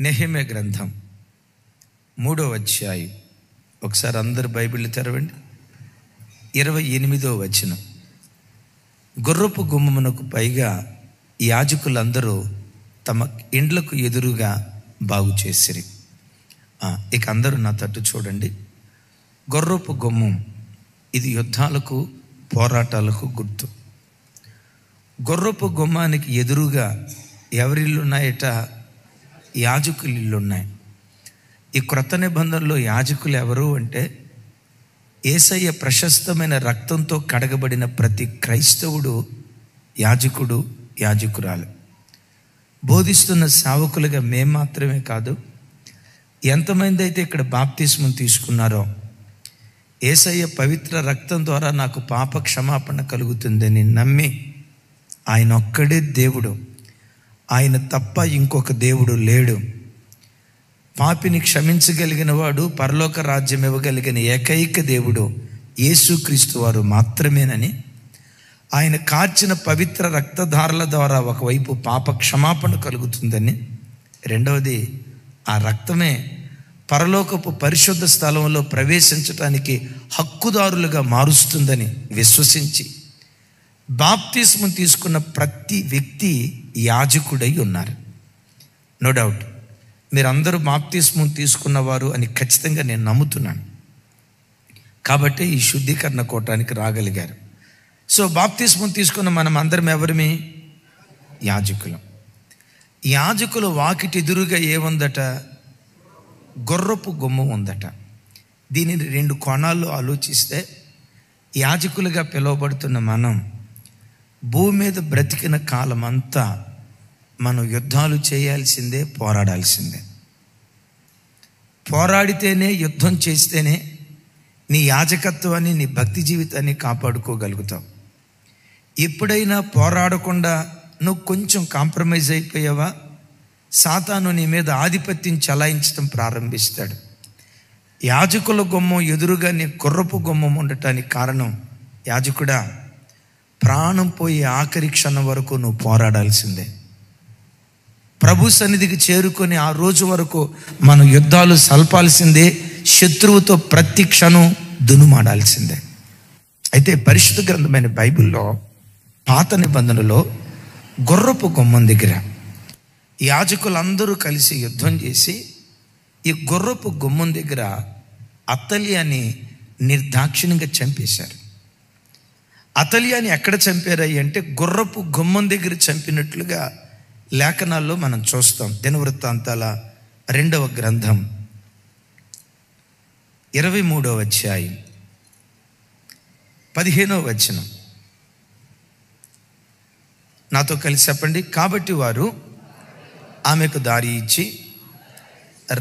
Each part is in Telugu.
నెహెమ్యా గ్రంథం 3వ అధ్యాయం. ఒకసారి అందరు బైబిల్ తెరవండి. 28వ వచనం. గుర్రపు గుమ్మమునకు పైగా యాజకులందరూ తమ ఇండ్లకు ఎదురుగా బాగు చేసిరి. ఇక అందరూ నా తట్టు చూడండి. గుర్రపు గుమ్మం ఇది యుద్ధాలకు, పోరాటాలకు గుర్తు. గుర్రపు గుమ్మానికి ఎదురుగా ఎవరిల్లు ఉన్నాయట? యాజకులు ఇల్లు ఉన్నాయి. ఈ క్రొత్త నిబంధనలో యాజకులు ఎవరు అంటే, యేసయ్య ప్రశస్తమైన రక్తంతో కడగబడిన ప్రతి క్రైస్తవుడు యాజకుడు, యాజకురాలు. బోధిస్తున్న సేవకులుగా మేము మాత్రమే కాదు, ఎంతమంది అయితే ఇక్కడ బాప్తిస్మం తీసుకున్నారో, యేసయ్య పవిత్ర రక్తం ద్వారా నాకు పాప క్షమాపణ కలుగుతుందని నమ్మి, ఆయన ఒక్కడే దేవుడు, ఆయన తప్ప ఇంకొక దేవుడు లేడు, పాపిని క్షమించగలిగిన వాడు, పరలోక రాజ్యం ఇవ్వగలిగిన ఏకైక దేవుడు యేసుక్రీస్తు వారు మాత్రమేనని, ఆయన కార్చిన పవిత్ర రక్తధారల ద్వారా ఒకవైపు పాప క్షమాపణ కలుగుతుందని, రెండవది ఆ రక్తమే పరలోకపు పరిశుద్ధ స్థలంలో ప్రవేశించడానికి హక్కుదారులుగా మారుస్తుందని విశ్వసించి బాప్తిస్మం తీసుకున్న ప్రతి వ్యక్తి యాజకుడై ఉన్నారు. నో డౌట్ మీరందరూ బాప్తిస్మం తీసుకున్నవారు అని ఖచ్చితంగా నేను నమ్ముతున్నాను. కాబట్టి ఈ శుద్ధీకరణ కోటానికి రాగలిగారు. సో బాప్తిస్మం తీసుకున్న మనం అందరం ఎవరిమి? యాజకులం. యాజకులు వాకిటి ఎదురుగా ఏముందట? గుర్రపు గుమ్మం ఉందట. దీనిని 2 కోణాల్లో ఆలోచిస్తే, యాజకులుగా పిలువబడుతున్న మనం భూమి మీద బ్రతికిన కాలం అంతా మనం యుద్ధాలు చేయాల్సిందే, పోరాడాల్సిందే. పోరాడితేనే, యుద్ధం చేస్తేనే నీ యాజకత్వాన్ని, నీ భక్తి జీవితాన్ని కాపాడుకోగలుగుతావు. ఎప్పుడైనా పోరాడకుండా నువ్వు కొంచెం కాంప్రమైజ్ అయిపోయావా, సాతాను నీ మీద ఆధిపత్యం చలాయించడం ప్రారంభిస్తాడు. యాజకుల గుమ్మం ఎదురుగా నీ గుర్రపు గుమ్మం ఉండటానికి కారణం, యాజకుడా, ప్రాణం పోయి ఆఖరి క్షణం వరకు నువ్వు పోరాడాల్సిందే. ప్రభు సన్నిధికి చేరుకొని ఆ రోజు వరకు మనం యుద్ధాలు సల్పాల్సిందే, శత్రువుతో ప్రతి క్షణం దునుమాడాల్సిందే. అయితే పరిశుద్ధ గ్రంథమైన బైబిల్లో పాత నిబంధనలో గుర్రపు గుమ్మం దగ్గర యాజకులందరూ కలిసి యుద్ధం చేసి ఈ గుర్రపు గుమ్మం దగ్గర అతల్యాని నిర్దాక్షిణ్యంగా చంపేశారు. అతల్యాని ఎక్కడ చంపారయ్యి అంటే గుర్రపు గుమ్మం దగ్గర చంపినట్లుగా లేఖనాల్లో మనం చూస్తాం. దినవృత్తాంతాల 2వ గ్రంథం 23వ అధ్యాయం 15వ వచనం. నాతో కలిసి చెప్పండి. కాబట్టి వారు ఆమెకు దారి ఇచ్చి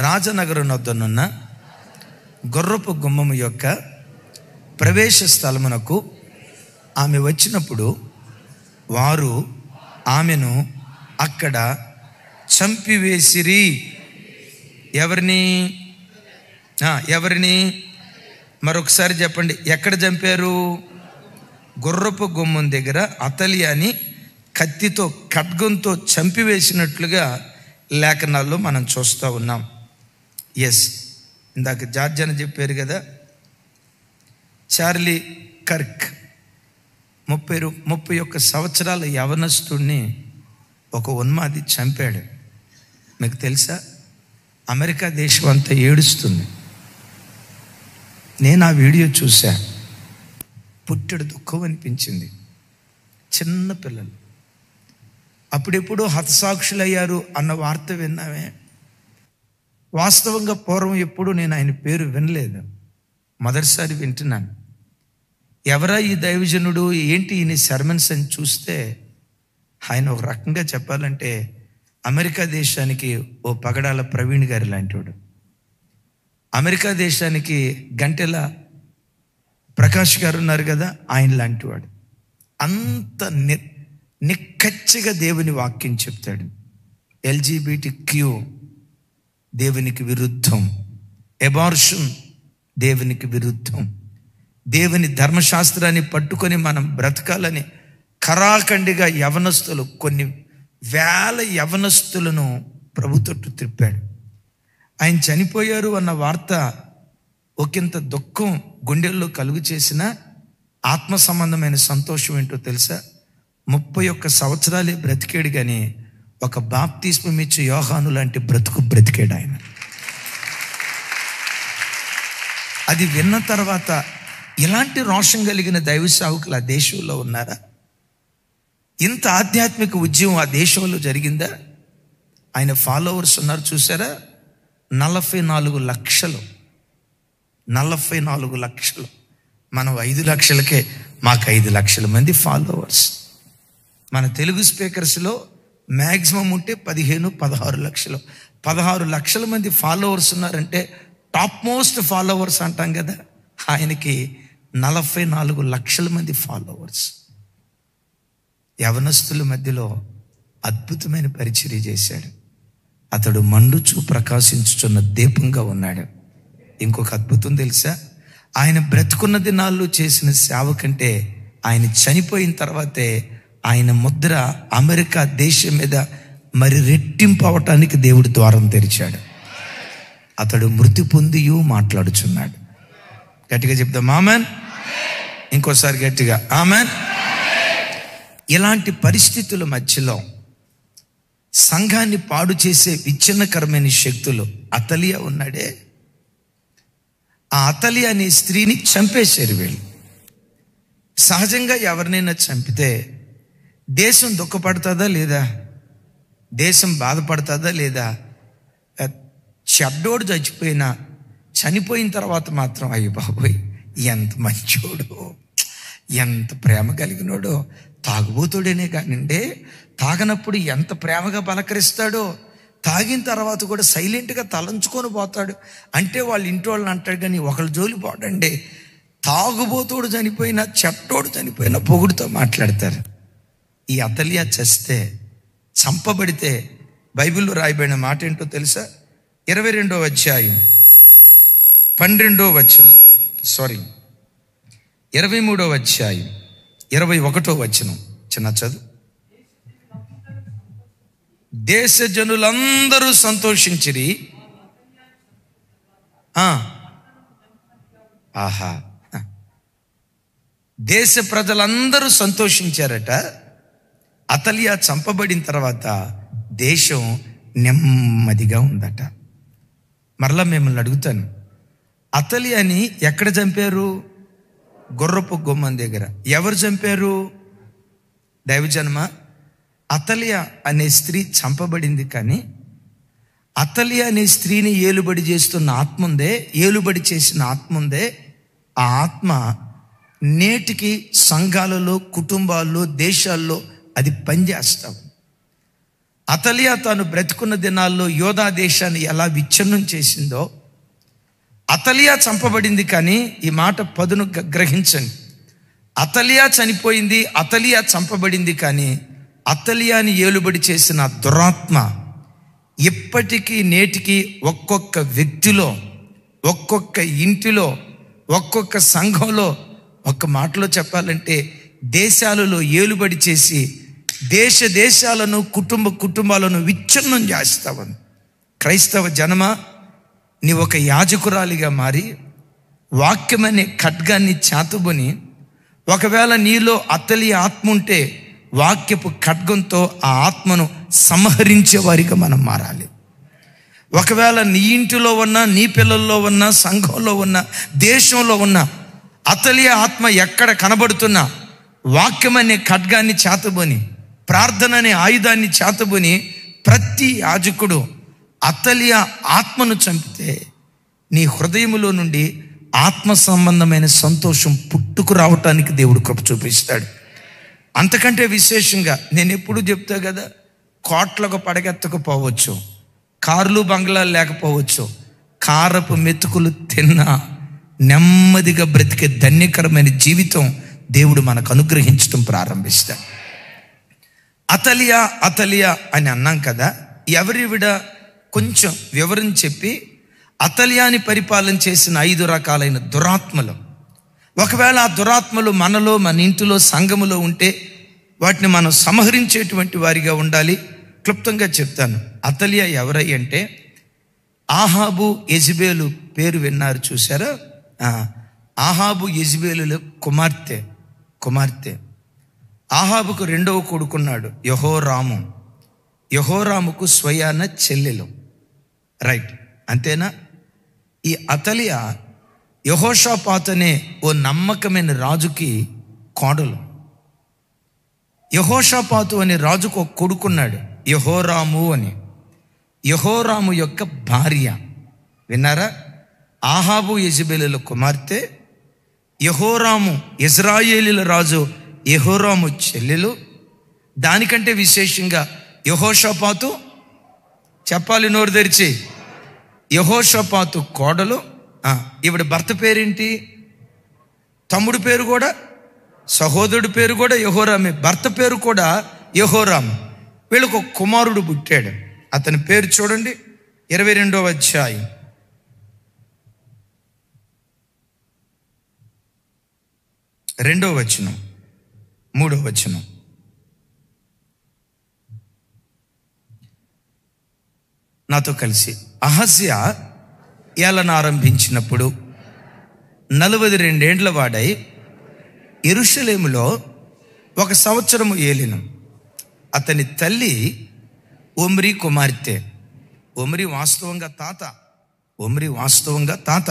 రాజనగరం వద్దనున్న గుర్రపు గుమ్మము యొక్క ప్రవేశ స్థలమునకు ఆమె వచ్చినప్పుడు వారు ఆమెను అక్కడ చంపివేసిరి. ఎవరిని మరొకసారి చెప్పండి. ఎక్కడ చంపారు? గుర్రపు గుమ్మం దగ్గర అతల్యాని కత్తితో, ఖడ్గంతో చంపివేసినట్లుగా లేఖనాల్లో మనం చూస్తూ ఉన్నాం. ఎస్, ఇందాక జార్జ్ అని చెప్పారు కదా, చార్లీ కర్క్ 31 సంవత్సరాల యవనస్తుడిని ఒక ఉన్మాది చంపాడు. మీకు తెలుసా? అమెరికా దేశం అంతా ఏడుస్తుంది. నేను ఆ వీడియో చూసా, పుట్టెడు దుఃఖం అనిపించింది. చిన్న పిల్లలు అప్పుడెప్పుడో హతసాక్షులయ్యారు అన్న వార్త విన్నామే. వాస్తవంగా పూర్వం ఎప్పుడు నేను ఆయన పేరు వినలేదు, మొదటిసారి వింటున్నాను. ఎవరా ఈ దైవజనుడు, ఏంటి ఈయన సర్మన్స్ అని చూస్తే, ఆయన ఒక రకంగా చెప్పాలంటే అమెరికా దేశానికి ఓ పగడాల ప్రవీణ్ గారి లాంటివాడు, అమెరికా దేశానికి గంటెల ప్రకాష్ గారు ఉన్నారు కదా, ఆయన లాంటివాడు. అంత నిక్కచ్చిగా దేవుని వాక్యం చెప్తాడు. LGBTQ దేవునికి విరుద్ధం, ఎబార్షన్ దేవునికి విరుద్ధం, దేవుని ధర్మశాస్త్రాన్ని పట్టుకొని మనం బ్రతకాలని కరాఖండిగా యవనస్తులు, కొన్ని వేల యవనస్తులను ప్రభు తట్టు త్రిప్పాడు. ఆయన చనిపోయారు అన్న వార్త ఒకంత దుఃఖం గుండెల్లో కలుగు చేసిన ఆత్మ సంబంధమైన సంతోషం ఏంటో తెలుసా? 31 సంవత్సరాలే బ్రతికాడు, కానీ ఒక బాప్తిస్మం ఇచ్చే యోహాను లాంటి బ్రతుకు బ్రతికాడు ఆయన. అది విన్న తర్వాత ఇలాంటి రోషం కలిగిన దైవ సేవకులు ఆ దేశంలో ఉన్నారా? ఇంత ఆధ్యాత్మిక ఉద్యమం ఆ దేశంలో జరిగిందా? ఆయన ఫాలోవర్స్ ఉన్నారు చూసారా? 44 లక్షలు. 44 లక్షలు. మనం 5 లక్షలకే మాకు 5 లక్షల మంది ఫాలోవర్స్. మన తెలుగు స్పీకర్స్లో మ్యాక్సిమం ఉంటే 15-16 లక్షలు. 16 లక్షల మంది ఫాలోవర్స్ ఉన్నారంటే టాప్ మోస్ట్ ఫాలోవర్స్ అంటాం కదా. ఆయనకి 44 లక్షల మంది ఫాలోవర్స్. యవనస్తుల మధ్యలో అద్భుతమైన పరిచర్య చేశాడు. అతడు మండుచూ ప్రకాశించుచున్న దీపంగా ఉన్నాడు. ఇంకొక అద్భుతం తెలుసా? ఆయన బ్రతుకున్న దినాల్లో చేసిన సేవ కంటే ఆయన చనిపోయిన తర్వాతే ఆయన ముద్ర అమెరికా దేశం మీద మరి రెట్టింపు అవటానికి దేవుడు ద్వారం తెరిచాడు. అతడు మృతి పొందియు మాట్లాడుచున్నాడు. గట్టిగా చెప్దాం ఆమెన్. ఇంకోసారి గట్టిగా ఆమెన్. ఇలాంటి పరిస్థితుల మధ్యలో సంఘాన్ని పాడు చేసే విచ్ఛిన్నకరమైన శక్తులు అతలియా ఉన్నాడే, ఆ అతలియా అనే స్త్రీని చంపేశారు వీళ్ళు. సహజంగా ఎవరినైనా చంపితే దేశం దుఃఖపడుతుందా లేదా? దేశం బాధపడుతుందా లేదా? చెడ్డోడు చనిపోయిన తర్వాత మాత్రం అయ్యో బాబోయ్ ఎంత మంచోడు, ఎంత ప్రేమ కలిగినోడో, తాగుబోతుడేనే కానిండే తాగనప్పుడు ఎంత ప్రేమగా పలకరిస్తాడో, తాగిన తర్వాత కూడా సైలెంట్గా తలంచుకొని పోతాడు అంటే వాళ్ళ ఇంటి వాళ్ళని అంటాడు, కానీ ఒకళ్ళ జోలి పోడండి. తాగుబోతుడు చనిపోయినా చెట్టోడు చనిపోయినా పొగుడుతో మాట్లాడతారు. ఈ అతలియా చంపబడితే బైబిల్లో రాయబడిన మాట ఏంటో తెలుసా? 22వ అధ్యాయం 12వ వచనం, 23వ అధ్యాయం 21వ వచనం చిన్న చదువు. దేశ జనులందరూ సంతోషించిరి. ఆహా, దేశ ప్రజలందరూ సంతోషించారట. అతలియా చంపబడిన తర్వాత దేశం నెమ్మదిగా ఉందట. మరలా మిమ్మల్ని అడుగుతాను, అతలియాని ఎక్కడ చంపారు? గుర్రపు గుమ్మం దగ్గర. ఎవరు చంపారు? దైవజన్మ. అతలియా అనే స్త్రీ చంపబడింది, కానీ అతలియా అనే స్త్రీని ఏలుబడి చేస్తున్న ఆత్మ ఉందే, ఏలుబడి చేసిన ఆత్మ ఉందే, ఆ ఆత్మ నేటికి సంఘాలలో, కుటుంబాల్లో, దేశాల్లో అది పనిచేస్తాం. అతలియా తాను బ్రతుకున్న దినాల్లో యోధా దేశాన్ని ఎలా విచ్ఛిన్నం చేసిందో, అతలియా చంపబడింది, కానీ ఈ మాట పదును గ్రహించండి. అతలియా చనిపోయింది, అతలియా చంపబడింది, కానీ అతలియాని ఏలుబడి చేసిన దురాత్మ ఇప్పటికీ నేటికి ఒక్కొక్క వ్యక్తిలో, ఒక్కొక్క ఇంటిలో, ఒక్కొక్క సంఘంలో, ఒక్క మాటలో చెప్పాలంటే దేశాలలో ఏలుబడి చేసి దేశాలను, కుటుంబాలను విచ్ఛిన్నం చేస్తావని. క్రైస్తవ జనమా, నీ ఒక యాజకురాలిగా మారి వాక్యమనే ఖడ్గాన్ని చాతుబని, ఒకవేళ నీలో అతలి ఆత్మ ఉంటే వాక్యపు ఖడ్గంతో ఆ ఆత్మను సంహరించే వారిగా మనం మారాలి. ఒకవేళ నీ ఇంటిలో ఉన్న, నీ పిల్లల్లో ఉన్న, సంఘంలో ఉన్న, దేశంలో ఉన్న అతలియ ఆత్మ ఎక్కడ కనబడుతున్నా వాక్యమనే ఖడ్గాన్ని చేతబోని, ప్రార్థన అనే ఆయుధాన్ని చేతబోని ప్రతి యాజకుడు అతలియ ఆత్మను చంపితే నీ హృదయములో నుండి ఆత్మ సంబంధమైన సంతోషం పుట్టుకు రావటానికి దేవుడు కృప చూపిస్తాడు. అంతకంటే విశేషంగా నేను ఎప్పుడు చెప్తా కదా, కోట్లకు పడగెత్తకపోవచ్చు, కార్లు బంగ్లాలు లేకపోవచ్చు, కారపు మెతుకులు తిన్నా నెమ్మదిగా బ్రతికే ధన్యకరమైన జీవితం దేవుడు మనకు అనుగ్రహించడం ప్రారంభిస్తాడు. అతలియా అని అన్నాం కదా, ఎవరివిడ కొంచెం వివరం చెప్పి, అతలియాని పరిపాలన చేసిన 5 రకాలైన దురాత్మలు. ఒకవేళ ఆ దురాత్మలు మనలో, మన ఇంటిలో, సంఘములో ఉంటే వాటిని మనం సంహరించేటువంటి వారిగా ఉండాలి. క్లుప్తంగా చెప్తాను. అతలియా ఎవరై అంటే ఆహాబు యెజబేలు పేరు విన్నారు చూసారా? ఆహాబు యెజబేలుల కుమార్తె. ఆహాబుకు రెండవ కొడుకున్నాడు యెహోరాము. యెహోరాముకు స్వయాన చెల్లెలు. రైట్, అంతేనా? ఈ అతలియా యెహోషాపాతు అనే ఓ నమ్మకమైన రాజుకి కోడలు. యెహోషాపాతు అనే రాజుకు ఒక కొడుకున్నాడు యెహోరాము అని. యెహోరాము యొక్క భార్య, విన్నారా? ఆహాబు యెజబేలుల కుమార్తె, యెహోరాము ఇజ్రాయేలీల రాజు యెహోరాము చెల్లెలు. దానికంటే విశేషంగా యెహోషాపాతు, చెప్పాలి నోరు తెరిచి, యెహోషాపాతు కోడలు. ఈవిడ భర్త పేరేంటి? తమ్ముడు పేరు కూడా, సహోదరుడి పేరు కూడా యెహోరామే, భర్త పేరు కూడా యెహోరాము. వీళ్ళకు ఒక కుమారుడు పుట్టాడు. అతని పేరు చూడండి, 22వ అధ్యాయం 2వ వచనం 3వ వచనం. నాతో కలిసి. అహజ్యా ఏలన ఆరంభించినప్పుడు 42 వాడై యెరూషలేములో 1 సంవత్సరము ఏలిను. అతని తల్లి ఒమ్రీ కుమార్తె. ఒమ్రీ వాస్తవంగా తాత.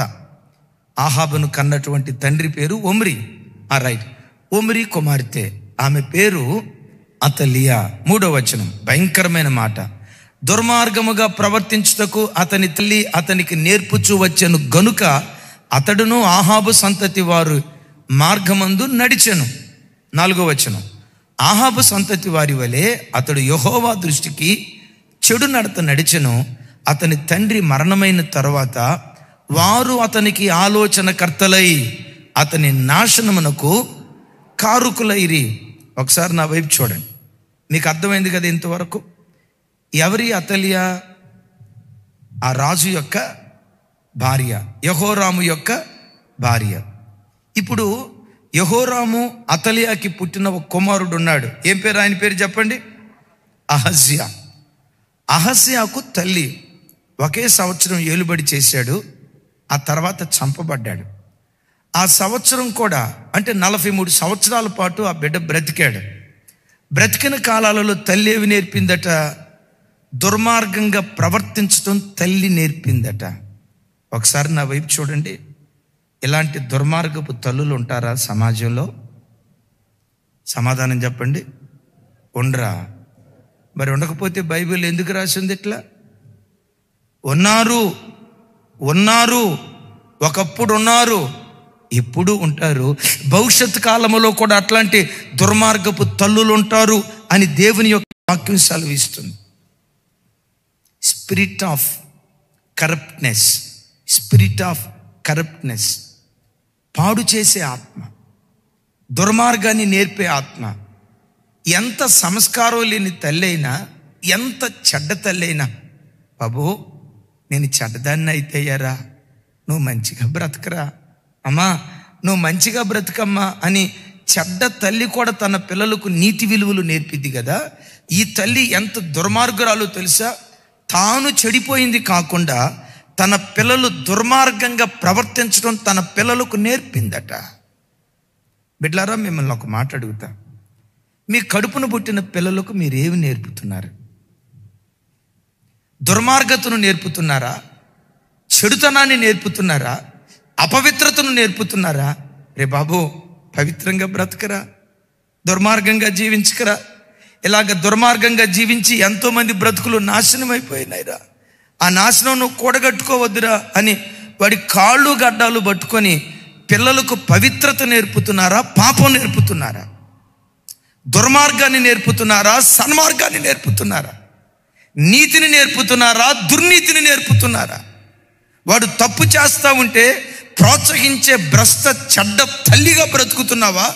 ఆహాబును కన్నటువంటి తండ్రి పేరు ఒమ్రీ. రైట్, ఒమ్రీ కుమార్తె, ఆమె పేరు అతలియా. 3వ వచనం, భయంకరమైన మాట. దుర్మార్గముగా ప్రవర్తించుటకు అతని తల్లి అతనికి నేర్పుచూ వచ్చెను గనుక అతడును ఆహాబు సంతతి వారు మార్గమందు నడిచెను. 4వ వచనం, ఆహాబు సంతతి వారి వలె అతడు యెహోవా దృష్టికి చెడు నడత నడిచెను. అతని తండ్రి మరణమైన తరువాత వారు అతనికి ఆలోచనకర్తలై అతని నాశనమునకు కారుకులైరి. ఒకసారి నా వైపు చూడండి, మీకు అర్థమైంది కదా ఇంతవరకు? ఎవరి అతలియా? ఆ రాజు యొక్క భార్య, యెహోరాము యొక్క భార్య. ఇప్పుడు యెహోరాము అతలియాకి పుట్టిన ఒక కుమారుడు ఉన్నాడు. ఏం పేరు? ఆయన పేరు చెప్పండి. అహజ్యా. అహజ్యాకు తల్లి ఒకే సంవత్సరం ఏలుబడి చేశాడు. ఆ తర్వాత చంపబడ్డాడు. ఆ సంవత్సరం కూడా అంటే 43 సంవత్సరాల పాటు ఆ బిడ్డ బ్రతికాడు. బ్రతికిన కాలాలలో తల్లి ఏవి నేర్పిందట? దుర్మార్గంగా ప్రవర్తించడం తల్లి నేర్పిందట. ఒకసారి నా వైపు చూడండి. ఇలాంటి దుర్మార్గపు తల్లులు ఉంటారా సమాజంలో? సమాధానం చెప్పండి. ఉండరా? మరి ఉండకపోతే బైబిల్ ఎందుకు రాసింది ఇట్లా? ఉన్నారు, ఒకప్పుడు ఉన్నారు, ఇప్పుడు ఉంటారు, భవిష్యత్ కాలంలో కూడా అట్లాంటి దుర్మార్గపు తల్లులు ఉంటారు అని దేవుని యొక్క వాక్యం సెలవిస్తుంది. స్పిరిట్ ఆఫ్ కరప్ట్నెస్, పాడు చేసే ఆత్మ, దుర్మార్గాన్ని నేర్పే ఆత్మ. ఎంత సంస్కారం లేని తల్లి అయినా, ఎంత చెడ్డ తల్లి అయినా, బాబు నేను చెడ్డదాన్ని అయితేయారా, నువ్వు మంచిగా బ్రతకరా అమ్మా, నువ్వు మంచిగా బ్రతకమ్మా అని చెడ్డ తల్లి కూడా తన పిల్లలకు నీతి విలువలు నేర్పిద్ది కదా. ఈ తల్లి ఎంత దుర్మార్గురాలు తెలుసా? తాను చెడిపోయింది కాకుండా తన పిల్లలు దుర్మార్గంగా ప్రవర్తించడం తన పిల్లలకు నేర్పిందట. బిడ్లారా, మిమ్మల్ని ఒక మాట అడుగుతా. మీ కడుపును పుట్టిన పిల్లలకు మీరేమి నేర్పుతున్నారు? దుర్మార్గతను నేర్పుతున్నారా? చెడుతనాన్ని నేర్పుతున్నారా? అపవిత్రతను నేర్పుతున్నారా? రే బాబు, పవిత్రంగా బ్రతకరా, దుర్మార్గంగా జీవించకరా. ఇలాగ దుర్మార్గంగా జీవించి ఎంతోమంది బ్రతుకులు నాశనం అయిపోయినాయిరా. ఆ నాశనం నువ్వు కూడగట్టుకోవద్దురా అని వాడి కాళ్ళు గడ్డాలు పట్టుకొని పిల్లలకు పవిత్రత నేర్పుతున్నారా? పాపం నేర్పుతున్నారా? దుర్మార్గాన్ని నేర్పుతున్నారా? సన్మార్గాన్ని నేర్పుతున్నారా? నీతిని నేర్పుతున్నారా? దుర్నీతిని నేర్పుతున్నారా? వాడు తప్పు చేస్తా ఉంటే ప్రోత్సహించే భ్రష్ట చెడ్డ తల్లిగా బ్రతుకుతున్నావా?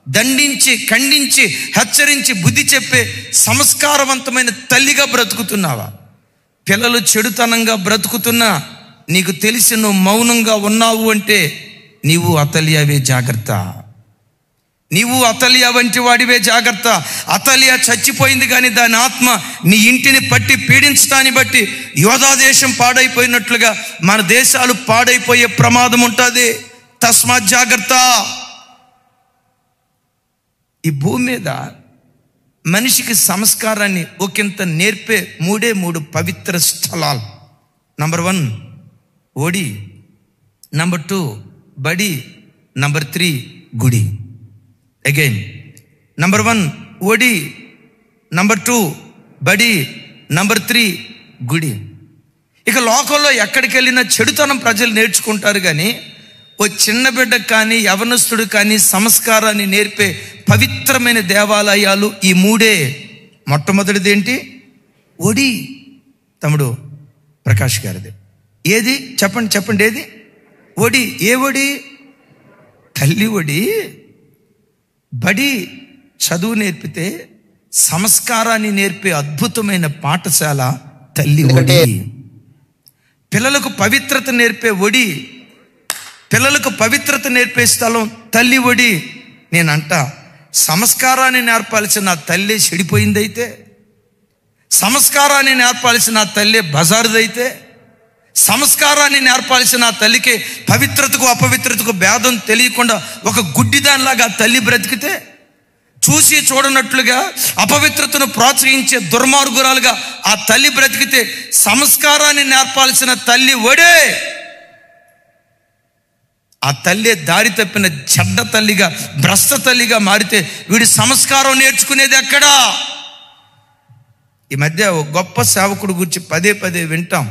దండించి, ఖండించి, హెచ్చరించి బుద్ధి చెప్పే సంస్కారవంతమైన తల్లిగా బ్రతుకుతున్నావా? పిల్లలు చెడుతనంగా బ్రతుకుతున్నా నీకు తెలిసి నువ్వు మౌనంగా ఉన్నావు అంటే నీవు అతలియావే. జాగ్రత్త. నీవు అతల్య వంటి వాడివే, జాగ్రత్త. అతల్య చచ్చిపోయింది, కానీ దాని ఆత్మ నీ ఇంటిని పట్టి పీడించడాన్ని బట్టి యోధా దేశం పాడైపోయినట్లుగా మన దేశాలు పాడైపోయే ప్రమాదం ఉంటుంది. తస్మాత్ జాగ్రత్త. ఈ భూమి మీద మనిషికి సంస్కారాన్ని ఒకంత నేర్పే 3 పవిత్ర స్థలాలు. నంబర్ 1 ఓడి, నంబర్ 2 బడి, నంబర్ 3 గుడి. అగైన్, నంబర్ 1 ఓడి, నంబర్ 2 బడి, నంబర్ 3 గుడి. ఇక లోకంలో ఎక్కడికి వెళ్ళినా చెడుతనం ప్రజలు నేర్చుకుంటారు, కానీ ఓ చిన్న బిడ్డకు కానీ యవనస్తుడు కానీ సంస్కారాన్ని నేర్పే పవిత్రమైన దేవాలయాలు ఈ 3. మొట్టమొదటిది ఏంటి? ఒడి. తమ్ముడు ప్రకాష్ గారిది ఏది? చెప్పండి ఏది? ఒడి. ఏ ఒడి? తల్లి ఒడి. బడి చదువు నేర్పితే సంస్కారాన్ని నేర్పే అద్భుతమైన పాఠశాల తల్లి ఒడి. పిల్లలకు పవిత్రత నేర్పే ఒడి, పిల్లలకు పవిత్రత నేర్పే స్థలం తల్లి ఒడి. నేనంట, సంస్కారాన్ని నేర్పాల్సిన తల్లి చెడిపోయిందైతే, సంస్కారాన్ని నేర్పాల్సిన తల్లి బజారుదైతే, సంస్కారాన్ని నేర్పాల్సిన తల్లికి పవిత్రతకు అపవిత్రతకు భేదం తెలియకుండా ఒక గుడ్డిదానిలాగా తల్లి బ్రతికితే, చూసి చూడనట్లుగా అపవిత్రతను ప్రోత్సహించే దుర్మార్గురాలుగా ఆ తల్లి బ్రతికితే, సంస్కారాన్ని నేర్పాల్సిన తల్లి ఒడే. ఆ తల్లి దారి తప్పిన చెడ్డ తల్లిగా, భ్రష్ట తల్లిగా మారితే వీడి సంస్కారం నేర్చుకునేది ఎక్కడా? ఈ మధ్య ఒక గొప్ప సేవకుడు గురించి పదే వింటాం.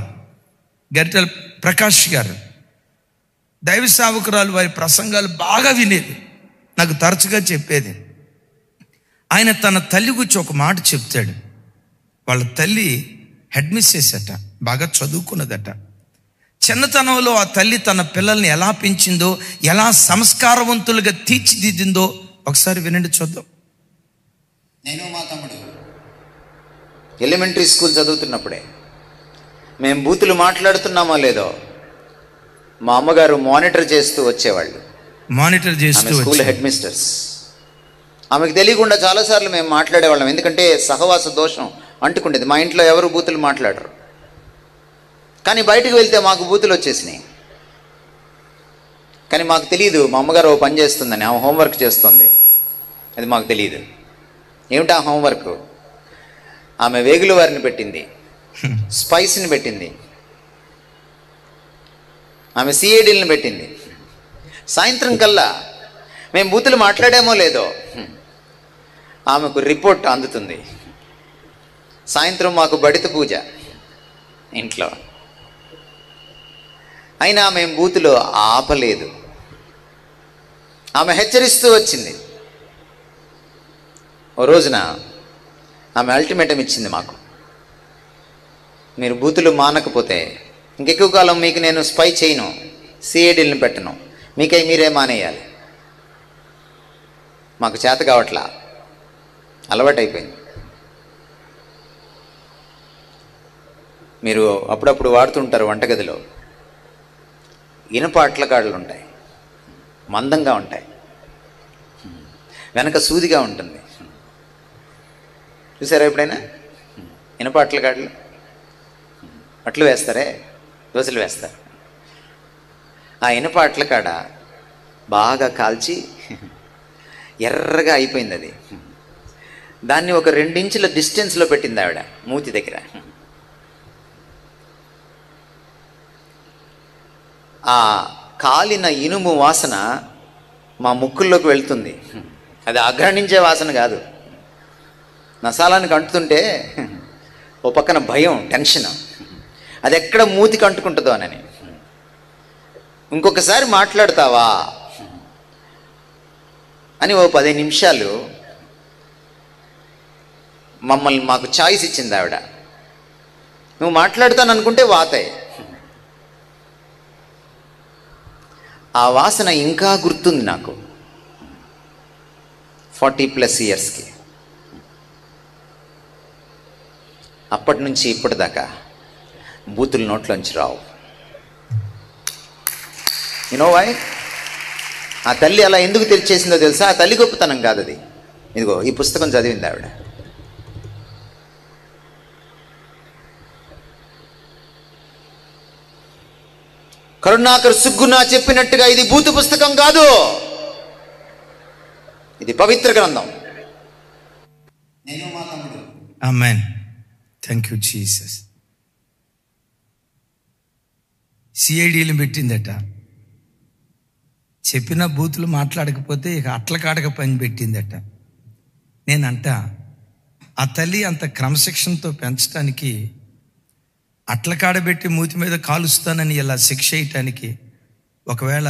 గరిటెల ప్రకాష్ గారు, దైవ సేవకురాలు, వారి ప్రసంగాలు బాగా వినేది, నాకు తరచుగా చెప్పేది. ఆయన తన తల్లి గురించి ఒక మాట చెప్తాడు. వాళ్ళ తల్లి హెడ్ మిస్సెస్ అట, బాగా చదువుకున్నదట. చిన్నతనంలో ఆ తల్లి తన పిల్లల్ని ఎలా పెంచిందో, ఎలా సంస్కారవంతులుగా తీర్చిదిద్దిందో ఒకసారి వినండి, చూద్దాం. నేను మా తమ్ముడు ఎలిమెంటరీ స్కూల్ చదువుతున్నప్పుడే మేము బూతులు మాట్లాడుతున్నామో లేదో మా అమ్మగారు మానిటర్ చేస్తూ వచ్చేవాళ్ళు. School head misters. ఆమెకు తెలియకుండా చాలాసార్లు మేము మాట్లాడేవాళ్ళం, ఎందుకంటే సహవాస దోషం అంటుకుండేది. మా ఇంట్లో ఎవరు బూతులు మాట్లాడరు, కానీ బయటకు వెళ్తే మాకు బూతులు వచ్చేసినాయి. కానీ మాకు తెలియదు మా అమ్మగారు ఓ పని చేస్తుందని, ఆమె హోంవర్క్ చేస్తుంది, అది మాకు తెలియదు. ఏమిటా హోంవర్క్? ఆమె వేగుల వారిని పెట్టింది, స్పైస్ని పెట్టింది, ఆమె సిఐడీలను పెట్టింది. సాయంత్రం కల్లా మేము బూతులు మాట్లాడామో లేదో ఆమెకు రిపోర్ట్ అందుతుంది. సాయంత్రం మాకు బడిత పూజ ఇంట్లో, అయినా మేము బూతులో ఆపలేదు. ఆమె హెచ్చరిస్తూ వచ్చింది. ఓ రోజున ఆమె అల్టిమేటం ఇచ్చింది మాకు, మీరు బూతులు మానకపోతే ఇంకెక్కువ కాలం మీకు నేను స్పై చేయను, సిఐడీలను పెట్టను, మీకై మీరే మానేయాలి. మాకు చేత కావట్లా, అలవాటైపోయింది. మీరు అప్పుడప్పుడు వాడుతుంటారు వంటగదిలో ఇనుప అట్లకాడలు ఉంటాయి, మందంగా ఉంటాయి, వెనక సూదిగా ఉంటుంది. చూసారా ఎప్పుడైనా ఇనుప అట్లకాడలు? అట్లు వేస్తారే, దోశలు వేస్తారు. ఆ ఇనుప అట్లకాడ బాగా కాల్చి ఎర్రగా అయిపోయింది. అది దాన్ని ఒక 2 ఇంచుల డిస్టెన్స్లో పెట్టింది ఆవిడ మూతి దగ్గర. ఆ కాలిన ఇనుము వాసన మా ముక్కుల్లోకి వెళ్తుంది. అది ఆగ్రహించే వాసన కాదు, నసాలానికి అంటుతుంటే ఓ పక్కన భయం, టెన్షన్, అది ఎక్కడ మూతికి అంటుకుంటుందో అని. ఇంకొకసారి మాట్లాడతావా అని ఓ 10 నిమిషాలు మాకు ఛాయిస్ ఇచ్చింది ఆవిడ. నువ్వు మాట్లాడుతాననుకుంటే వాతాయి. ఆ వాసన ఇంకా గుర్తుంది నాకు 40+ ఇయర్స్కి. అప్పటి నుంచి ఇప్పటిదాకా బూతులు నోట్లోంచి రావు. You know why? ఆ తల్లి అలా ఎందుకు తెరిచేసిందో తెలుసా? ఆ తల్లి గొప్పతనం కాదు అది. ఇదిగో ఈ పుస్తకం చదివింది ఆవిడ. కరుణాకర్ సుగ్గునా చెప్పినట్టుగా ఇది భూత పుస్తకం కాదు, ఇది పవిత్ర గ్రంథం. నేను మా తమ్ముడు. ఆమేన్. Thank you Jesus. సిఐడీలు పెట్టిందట. చెప్పిన బూతులు మాట్లాడకపోతే ఇక అట్ల కాడక పని పెట్టిందట. నేనంట ఆ తల్లి అంత క్రమశిక్షణతో పెంచడానికి, అట్ల కాడబెట్టి మూతి మీద కాలుస్తానని ఇలా శిక్ష వేయటానికి, ఒకవేళ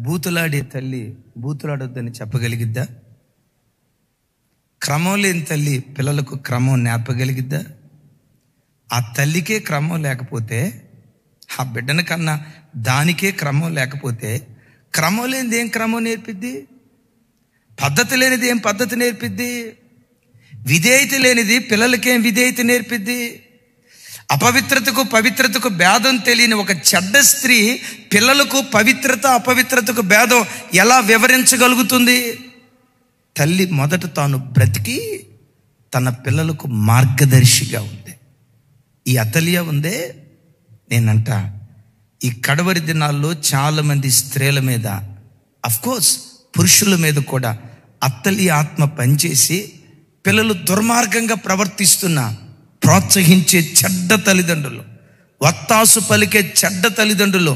బూతులాడే తల్లి బూతులాడొద్దని చెప్పగలిగిద్దా? క్రమం లేని తల్లి పిల్లలకు క్రమం నేర్పగలిగిద్దా? ఆ తల్లికే క్రమం లేకపోతే, ఆ బిడ్డన కన్నా దానికే క్రమం లేకపోతే, క్రమం లేనిది ఏం క్రమం నేర్పిద్ది? పద్ధతి లేనిది ఏం పద్ధతి నేర్పిద్ది? విధేయత లేనిది పిల్లలకేం విధేయత నేర్పిద్ది? అపవిత్రతకు పవిత్రతకు భేదం తెలియని ఒక చెడ్డ స్త్రీ పిల్లలకు పవిత్రత అపవిత్రతకు భేదం ఎలా వివరించగలుగుతుంది? తల్లి మొదట తాను బ్రతికి తన పిల్లలకు మార్గదర్శిగా ఉంది. ఈ అతలియా ఉందే, నేనంట ఈ కడవరి దినాల్లో చాలామంది స్త్రీల మీద, అఫ్కోర్స్ పురుషుల మీద కూడా అత్తలి ఆత్మ పనిచేసి పిల్లలు దుర్మార్గంగా ప్రవర్తిస్తున్న, ప్రోత్సహించే చెడ్డ తల్లిదండ్రులు, వత్తాసు పలికే చెడ్డ తల్లిదండ్రులు,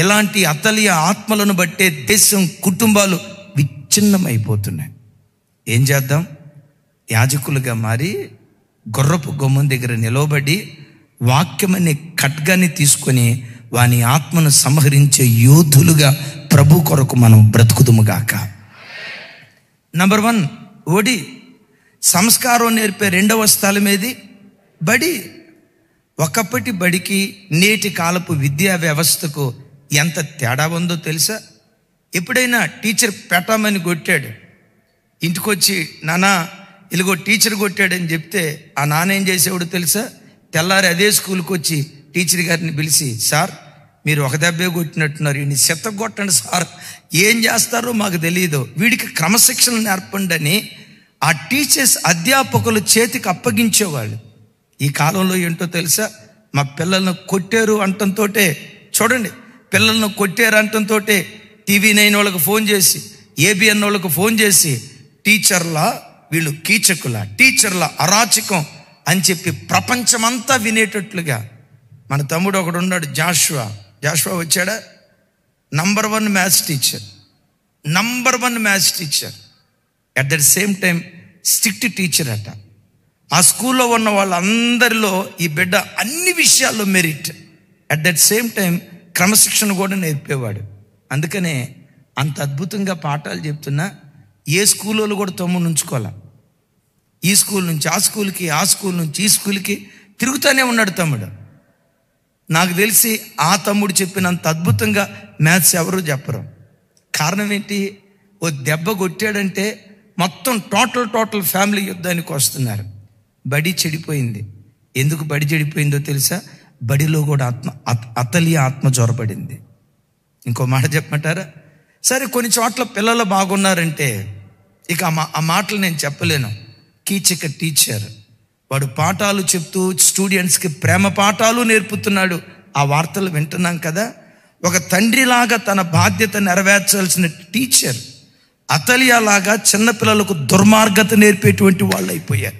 ఇలాంటి అతలియ ఆత్మలను బట్టే దేశం, కుటుంబాలు విచ్ఛిన్నమైపోతున్నాయి. ఏం చేద్దాం? యాజకులుగా మారి గుర్రపు గుమ్మం దగ్గర నిలవబడి వాక్యమనే ఖడ్గాన్ని తీసుకొని వాని ఆత్మను సంహరించే యోధులుగా ప్రభు కొరకు మనం బ్రతుకుదుముగాక. నంబర్ 1 ఒడి. సంస్కారం నేర్పే రెండవ స్థలం ఏది? బడి. ఒకప్పటి బడికి నేటి కాలపు విద్యా వ్యవస్థకు ఎంత తేడా ఉందో తెలుసా? ఎప్పుడైనా టీచర్ పెట్టమని కొట్టాడు, ఇంటికొచ్చి నానా ఇలాగో టీచర్ కొట్టాడని చెప్తే ఆ నాన్న ఏం చేసేవాడు తెలుసా? తెల్లారి అదే స్కూల్కి వచ్చి టీచర్ గారిని పిలిచి, సార్ మీరు ఒక దెబ్బే కొట్టినట్టున్నారు, ఈయన్ని చెత్త కొట్టండి సార్, ఏం చేస్తారో మాకు తెలియదు, వీడికి క్రమశిక్షణ నేర్పండి అని ఆ టీచర్స్ అధ్యాపకులు చేతికి అప్పగించేవాళ్ళు. ఈ కాలంలో ఏంటో తెలుసా? మా పిల్లలను కొట్టారు అంటంతో, చూడండి, పిల్లలను కొట్టారు అంటంతో TV9 వాళ్ళకి ఫోన్ చేసి, ABN వాళ్ళకి ఫోన్ చేసి, టీచర్లా వీళ్ళు కీచకుల, టీచర్ల అరాచకం అని చెప్పి ప్రపంచమంతా వినేటట్లుగా. మన తమ్ముడు ఒకడు ఉన్నాడు, జాషువా వచ్చాడా? Number 1 maths teacher, number 1 maths teacher, at that same time strict teacher అట. ఆ స్కూల్లో ఉన్న వాళ్ళందరిలో ఈ బిడ్డ అన్ని విషయాల్లో merit, at that same time క్రమశిక్షణ కూడా నేర్పేవాడు. అందుకనే అంత అద్భుతంగా పాఠాలు చెప్తున్నా ఏ స్కూల్లో కూడా తమ్ముడు ఉంచుకోవాలా. ఈ స్కూల్ నుంచి ఆ స్కూల్కి, ఆ స్కూల్ నుంచి ఈ స్కూల్కి తిరుగుతూనే ఉన్నాడు తమ్ముడు. నాకు తెలిసి ఆ తమ్ముడు చెప్పినంత అద్భుతంగా మ్యాథ్స్ ఎవరు చెప్పరు. కారణం ఏంటి? ఓ దెబ్బ కొట్టాడంటే మొత్తం టోటల్ ఫ్యామిలీ యుద్ధానికి వస్తున్నారు. బడి చెడిపోయింది. ఎందుకు బడి చెడిపోయిందో తెలుసా? బడిలో కూడా అతలి ఆత్మ జ్వరపడింది. ఇంకో మాట చెప్పమంటారా? సరే, కొన్ని చోట్ల పిల్లలు బాగున్నారంటే ఇక ఆ మాటలు నేను చెప్పలేను. కీచక టీచర్, వాడు పాఠాలు చెప్తూ స్టూడెంట్స్కి ప్రేమ పాఠాలు నేర్పుతున్నాడు. ఆ వార్తలు వింటున్నాం కదా. ఒక తండ్రిలాగా తన బాధ్యత నెరవేర్చాల్సిన టీచర్ అతలియాలాగా చిన్నపిల్లలకు దుర్మార్గత నేర్పేటువంటి వాళ్ళు అయిపోయారు.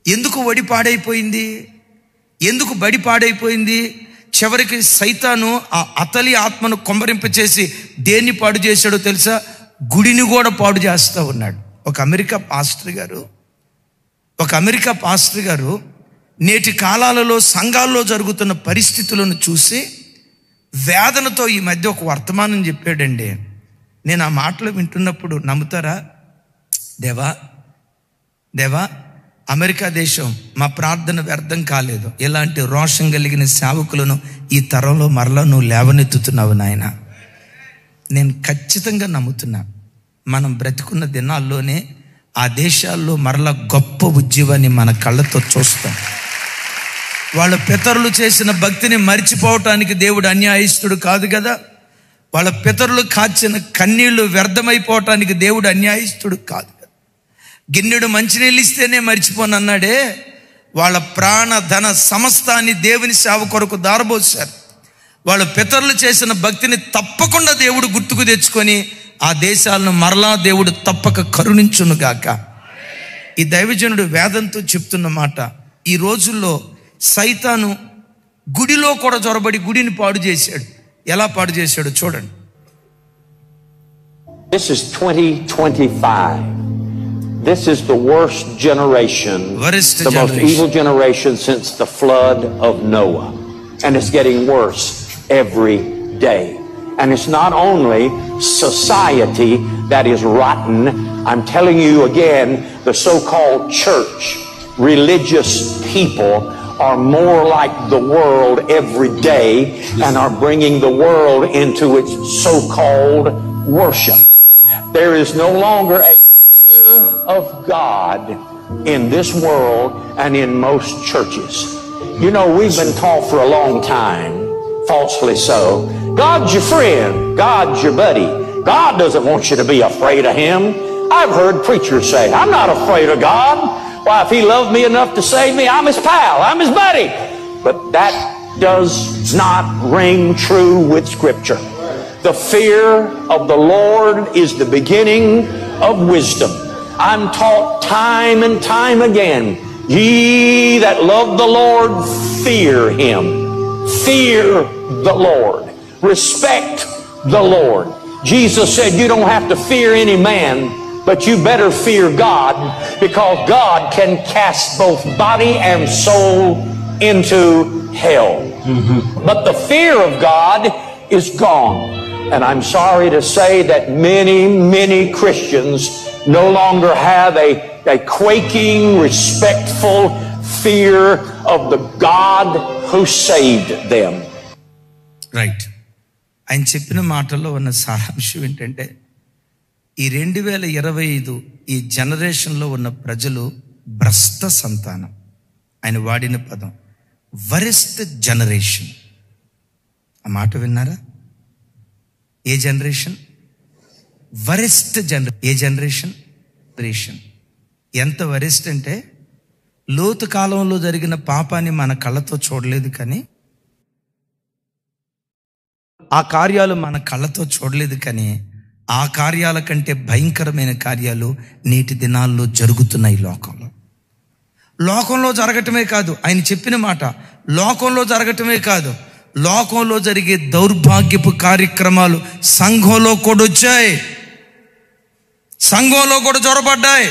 ఎందుకు వడి పాడైపోయింది? ఎందుకు బడి పాడైపోయింది? చివరికి సైతాను ఆ అతలి ఆత్మను కొమ్మరింపచేసి దేన్ని పాడు చేశాడో తెలుసా? గుడిని కూడా పాడు చేస్తూ ఉన్నాడు. ఒక అమెరికా పాస్టర్ గారు నేటి కాలాలలో సంఘాల్లో జరుగుతున్న పరిస్థితులను చూసి వేదనతో ఈ మధ్య ఒక వర్తమానం చెప్పాడండి. నేను ఆ మాటలు వింటున్నప్పుడు నమ్ముతారా? దేవా అమెరికా దేశం మా ప్రార్థన వ్యర్థం కాలేదు. ఇలాంటి రోషం కలిగిన సేవకులను ఈ తరంలో మరలా నువ్వు లేవనెత్తుతున్నావు నాయన. నేను ఖచ్చితంగా నమ్ముతున్నా, మనం బ్రతికున్న దినాల్లోనే ఆ దేశాల్లో మరలా గొప్ప ఉద్యమాన్ని మన కళ్ళతో చూస్తాం. వాళ్ళ పితరులు చేసిన భక్తిని మర్చిపోవటానికి దేవుడు అన్యాయస్తుడు కాదు కదా. వాళ్ళ పితరులు కాచిన కన్నీళ్లు వ్యర్థమైపోవటానికి దేవుడు అన్యాయస్తుడు కాదు. గిన్నెడు మంచినీళ్ళు ఇస్తేనే మర్చిపోనన్నాడే, వాళ్ళ ప్రాణ ధన సమస్తాన్ని దేవుని సేవ కొరకు దారబోసారు. వాళ్ళ పితరులు చేసిన భక్తిని తప్పకుండా దేవుడు గుర్తుకు తెచ్చుకొని ఆ దేశాలను మరలా దేవుడు తప్పక కరుణించునుగాక. ఈ దైవజనుడు వేదంతో చెప్తున్న మాట, ఈ రోజుల్లో సైతాను గుడిలో కూడా జొరబడి గుడిని పాడు చేశాడు. ఎలా పాడు చేశాడు చూడండి. This is 2025. This is the worst generation, the most evil generation since the flood of Noah. And it's getting worse every day. And it's not only society that is rotten. I'm telling you again, the so-called church, religious people are more like the world every day and are bringing the world into its so-called worship. There is no longer a fear of God in this world and in most churches. You know, we've been taught for a long time, falsely so, God's your friend, God's your buddy. God doesn't want you to be afraid of Him. I've heard preachers say, I'm not afraid of God. Why, if He loved me enough to save me, I'm His pal, I'm His buddy. But that does not ring true with Scripture. The fear of the Lord is the beginning of wisdom. I'm taught time and time again, ye that love the Lord, fear Him. Fear the Lord. Respect the Lord. Jesus said you don't have to fear any man, but you better fear God, because God can cast both body and soul into hell. But the fear of God is gone. And I'm sorry to say that many Christians no longer have a quaking, respectful fear of the God who saved them. Right. ఆయన చెప్పిన మాటల్లో ఉన్న సారాంశం ఏంటంటే, ఈ 2025 ఈ జనరేషన్లో ఉన్న ప్రజలు భ్రష్ట సంతానం. ఆయన వాడిన పదం వరెస్ట్ జనరేషన్. ఆ మాట విన్నారా? ఏ జనరేషన్? వరెస్ట్ ఏ జనరేషన్? ఎంత వరెస్ట్ అంటే, లోతు కాలంలో జరిగిన పాపాన్ని మన కళ్ళతో చూడలేదు, కానీ ఆ కార్యాలు మన కళ్ళతో చూడలేదు, కానీ ఆ కార్యాల కంటే భయంకరమైన కార్యాలు నేటి దినాల్లో జరుగుతున్నాయి లోకంలో జరగటమే కాదు, ఆయన చెప్పిన మాట, లోకంలో జరగటమే కాదు, లోకంలో జరిగే దౌర్భాగ్యపు కార్యక్రమాలు సంఘంలో కూడా వచ్చాయి, సంఘంలో కూడా జొరబడ్డాయి,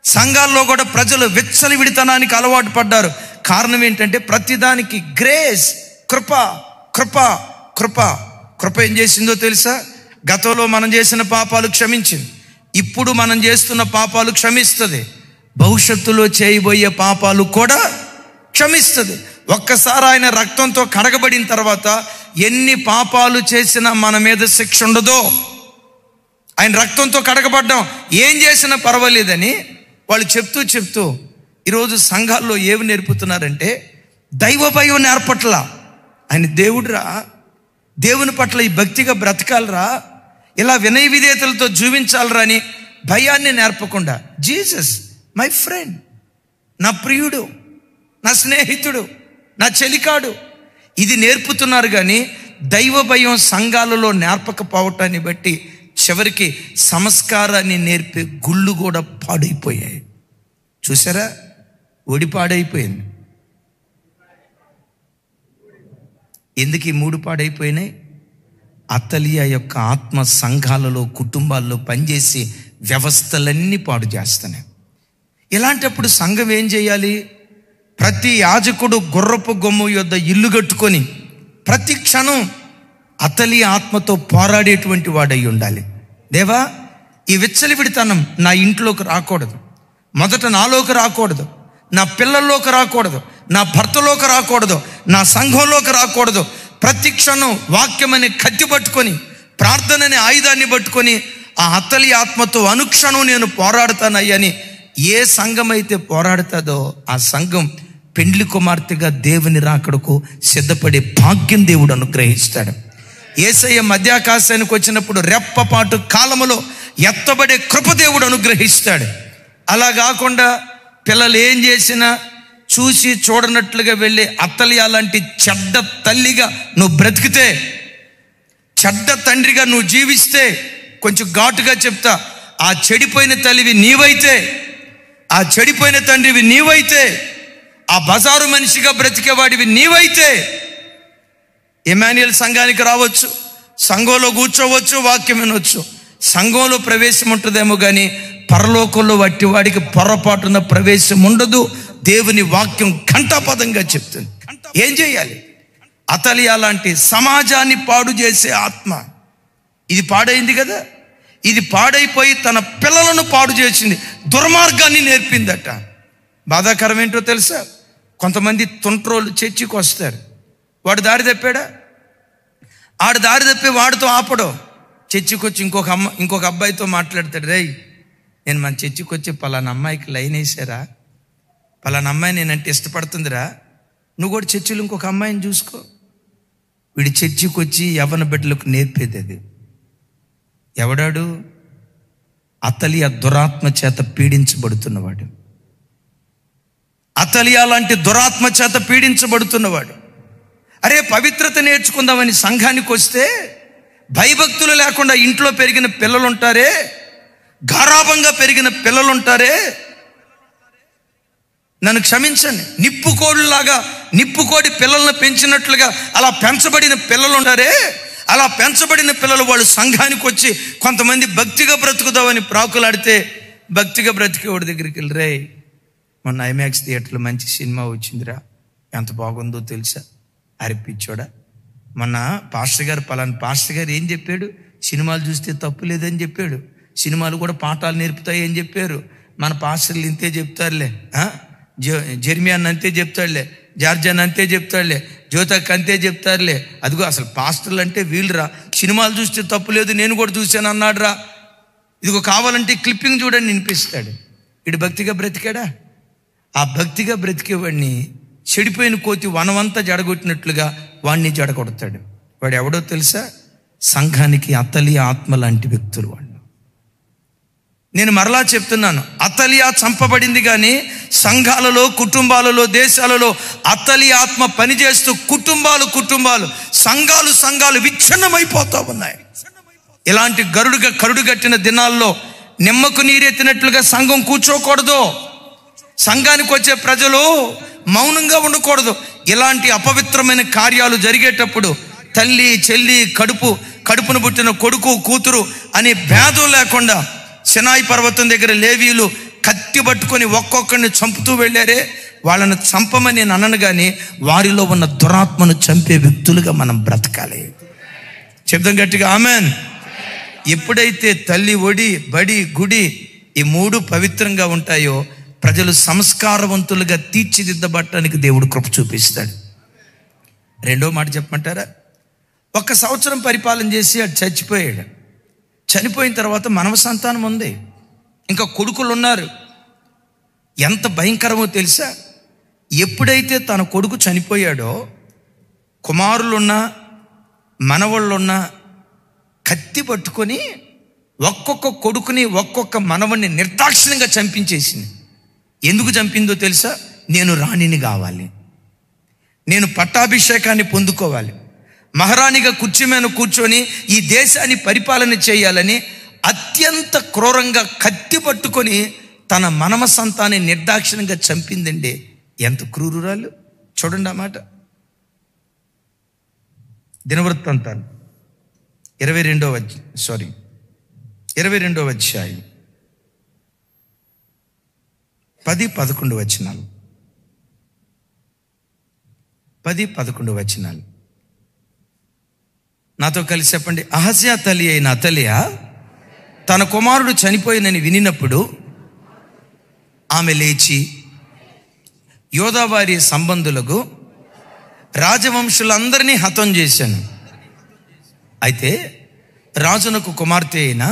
సంఘాల్లో కూడా ప్రజలు విచ్చలవిడితనానికి అలవాటు పడ్డారు. కారణం ఏంటంటే, ప్రతిదానికి గ్రేస్, కృప కృప కృప. కృప ఏం చేసిందో తెలుసా? గతంలో మనం చేసిన పాపాలు క్షమించింది, ఇప్పుడు మనం చేస్తున్న పాపాలు క్షమిస్తుంది, భవిష్యత్తులో చేయబోయే పాపాలు కూడా క్షమిస్తుంది. ఒక్కసారి ఆయన రక్తంతో కడగబడిన తర్వాత ఎన్ని పాపాలు చేసినా మన మీద శిక్ష ఉండదో. ఆయన రక్తంతో కడగబడ్డాం, ఏం చేసినా పర్వాలేదని వాళ్ళు చెప్తూ ఈరోజు సంఘాల్లో ఏమి నేర్పుతున్నారంటే, దైవ భయం నేర్పట్లా. ఆయన దేవుడురా, దేవుని పట్ల ఈ భక్తిగా బ్రతకాలరా, ఇలా వినయ విధేయతలతో జీవించాలరా అని భయాన్ని నేర్పకుండా, జీసస్ మై ఫ్రెండ్, నా ప్రియుడు, నా స్నేహితుడు, నా చెలికాడు, ఇది నేర్పుతున్నారు. కానీ దైవ భయం సంఘాలలో నేర్పకపోవటాన్ని బట్టి చివరికి సంస్కారాన్ని నేర్పే గుళ్ళు కూడా పాడైపోయాయి. చూసారా? ఒడి పాడైపోయింది. ఎందుకు ఈ 3 పాడైపోయినాయి? అతలియా యొక్క ఆత్మ సంఘాలలో, కుటుంబాల్లో పనిచేసి వ్యవస్థలన్నీ పాడు చేస్తున్నాయి. ఇలాంటప్పుడు సంఘం ఏం చేయాలి? ప్రతి యాజకుడు గుర్రపు గొమ్ము యొద్ద ఇల్లు కట్టుకొని ప్రతి క్షణం అతలి ఆత్మతో పోరాడేటువంటి వాడై ఉండాలి. దేవా, ఈ విచ్చలవిడితనం నా ఇంట్లోకి రాకూడదు, మొదట నాలోకి రాకూడదు, నా పిల్లల్లోకి రాకూడదు, నా భర్తలోకి రాకూడదు, నా సంఘంలోకి రాకూడదు. ప్రతి క్షణం వాక్యమని కత్తి పట్టుకొని, ప్రార్థనని ఆయుధాన్ని పట్టుకొని ఆ అతలి ఆత్మతో అనుక్షణం నేను పోరాడతానయ్యని ఏ సంఘం అయితే పోరాడుతుందో ఆ సంఘం పెండ్లి కుమార్తెగా దేవుని రాకడకు సిద్ధపడే భాగ్యం దేవుడు అనుగ్రహిస్తాడు. యేసయ్య మధ్యాకాశానికి వచ్చినప్పుడు రెప్పపాటు కాలములో ఎత్తబడే కృప దేవుడు అనుగ్రహిస్తాడు. అలా కాకుండా పిల్లలు ఏం చేసినా చూసి చూడనట్లుగా వెళ్ళి అత్తలియా లాంటి చెడ్డ తల్లిగా నువ్వు బ్రతికితే, చెడ్డ తండ్రిగా నువ్వు జీవిస్తే, కొంచెం ఘాటుగా చెప్తా, ఆ చెడిపోయిన తల్లివి నీవైతే, ఆ చెడిపోయిన తండ్రివి నీవైతే, ఆ బజారు మనిషిగా బ్రతికేవాడివి నీవైతే, ఎమాన్యుయల్ సంఘానికి రావచ్చు, సంఘంలో కూర్చోవచ్చు, వాక్యం వినవచ్చు, సంఘంలో ప్రవేశం ఉంటుందేమో కానీ పరలోకంలో వట్టి వాడికి పొరపాటున ప్రవేశం ఉండదు. దేవుని వాక్యం ఘంటాపదంగా చెప్తుంది. ఏం చేయాలి? అతలియా లాంటి సమాజాన్ని పాడు చేసే ఆత్మ, ఇది పాడైంది కదా, ఇది పాడైపోయి తన పిల్లలను పాడు చేసింది, దుర్మార్గాన్ని నేర్పిందట. బాధాకరం ఏంటో తెలుసా? కొంతమంది తుంట్రోలు చర్చికి వస్తారు, వాడు దారి తప్పాడా, ఆడు దారి తప్పి వాడితో ఆపడం, చర్చికి వచ్చి ఇంకొక అబ్బాయితో మాట్లాడతాడు, రేయ్ నేను మన చర్చికి వచ్చి పలానా అమ్మాయికి లైన్ వేసారా, పలానా అమ్మాయి నేనంటే ఇష్టపడుతుందిరా, నువ్వు కూడా చర్చిలో ఇంకొక అమ్మాయిని చూసుకో. వీడి చర్చికి వచ్చి యవ్వన బిడ్డలకు నేర్పేది అది. ఎవడాడు? అతలియా దురాత్మ చేత పీడించబడుతున్నవాడు, అతలియా లాంటి దురాత్మ చేత పీడించబడుతున్నవాడు. అరే పవిత్రత నేర్చుకుందామని సంఘానికి వస్తే భయభక్తులు లేకుండా ఇంట్లో పెరిగిన పిల్లలు ఉంటారే, గారాభంగా పెరిగిన పిల్లలు ఉంటారే, నన్ను క్షమించండి, నిప్పుకోడి పిల్లలను పెంచినట్లుగా అలా పెంచబడిన పిల్లలు ఉంటారే, అలా పెంచబడిన పిల్లలు వాళ్ళు సంఘానికి వచ్చి కొంతమంది భక్తిగా బ్రతుకుదామని ప్రాకులాడితే, భక్తిగా బ్రతికేవాడి దగ్గరికి వెళ్ళి, రే మొన్న ఐమాక్స్ థియేటర్లో మంచి సినిమా వచ్చిందిరా, ఎంత బాగుందో తెలుసా, అరిపించోడా, మొన్న పాస్టర్ గారు పలానా పాస్టర్ గారు ఏం చెప్పాడు, సినిమాలు చూస్తే తప్పు లేదని చెప్పాడు, సినిమాలు కూడా పాఠాలు నేర్పుతాయి అని చెప్పారు, మన పాస్టర్లు ఇంతే చెప్తారులే, జెర్మియా అన్న అంతే చెప్తాడులే, జార్జ్ అన్న అంతే చెప్తాడులే, జ్యోతక్ అంతే చెప్తారులే, అదిగో అసలు పాస్టర్లు అంటే వీళ్ళురా, సినిమాలు చూస్తే తప్పు లేదు నేను కూడా చూశాను అన్నాడు రా, ఇదిగో కావాలంటే క్లిప్పింగ్ చూడండి వినిపిస్తాడు. ఇటు భక్తిగా బ్రతికాడా? ఆ భక్తిగా బ్రతికేవాడిని చెడిపోయిన కోతి వనమంతా జడగొట్టినట్లుగా వాడిని జడగొడతాడు. వాడు ఎవడో తెలుసా? సంఘానికి అతలియా ఆత్మ లాంటి వ్యక్తులు వాళ్ళు. నేను మరలా చెప్తున్నాను, అతలియా చంపబడింది కానీ సంఘాలలో, కుటుంబాలలో, దేశాలలో అతలియా ఆత్మ పనిచేస్తూ కుటుంబాలు, సంఘాలు విచ్ఛిన్నమైపోతూ ఉన్నాయి. ఇలాంటి కరుడుగట్టిన దినాల్లో నిమ్మకు నీరెత్తినట్లుగా సంఘం కూర్చోకూడదు. సంఘానికి వచ్చే ప్రజలు మౌనంగా ఉండకూడదు. ఇలాంటి అపవిత్రమైన కార్యాలు జరిగేటప్పుడు తల్లి, చెల్లి, కడుపును పుట్టిన కొడుకు, కూతురు అనే భేదం లేకుండా సినాయి పర్వతం దగ్గర లేవీయులు కత్తి పట్టుకొని ఒక్కొక్కరిని చంపుతూ వెళ్ళారే, వాళ్ళని చంపమని నేను అనను కానీ వారిలో ఉన్న దురాత్మను చంపే వ్యక్తులుగా మనం బ్రతకాలి. చెప్దాం గట్టిగా ఆమెన్. ఎప్పుడైతే తల్లి, ఒడి, బడి, గుడి ఈ మూడు పవిత్రంగా ఉంటాయో ప్రజలు సంస్కారవంతులుగా తీర్చిదిద్దబట్టడానికి దేవుడు కృప చూపిస్తాడు. రెండో మాట చెప్పమంటారా? 1 సంవత్సరం పరిపాలన చేసి అటు చచ్చిపోయాడు. చనిపోయిన తర్వాత మనవ సంతానం ఉంది, ఇంకా కొడుకులు ఉన్నారు. ఎంత భయంకరమో తెలుసా? ఎప్పుడైతే తన కొడుకు చనిపోయాడో కుమారులున్నా మనవళ్ళున్నా కత్తి పట్టుకొని ఒక్కొక్క కొడుకుని, ఒక్కొక్క మనవణ్ణి నిర్దాక్షిణ్యంగా చంపించేసింది. ఎందుకు చంపిందో తెలుసా? నేను రాణిని కావాలి, నేను పట్టాభిషేకాన్ని పొందుకోవాలి, మహారాణిగా కుర్చీ మీద కూర్చొని ఈ దేశాన్ని పరిపాలన చేయాలని అత్యంత క్రూరంగా కత్తి పట్టుకొని తన మనమ సంతాన్ని నిర్దాక్షిణ్యంగా చంపిందండి. ఎంత క్రూరురాలు చూడండి. ఆ మాట దినవృత్తాంతాలు 22వ అధ్యాయం 10-11 వచనాలు. 10-11 వచనాలు నాతో కలిసి చెప్పండి. అహజ్యా తల్లి అయిన అతలియా తన కుమారుడు చనిపోయినని వినినప్పుడు ఆమె లేచి యోధావారి సంబంధులకు రాజవంశులందరినీ హతం చేశాను. అయితే రాజునకు కుమార్తె అయినా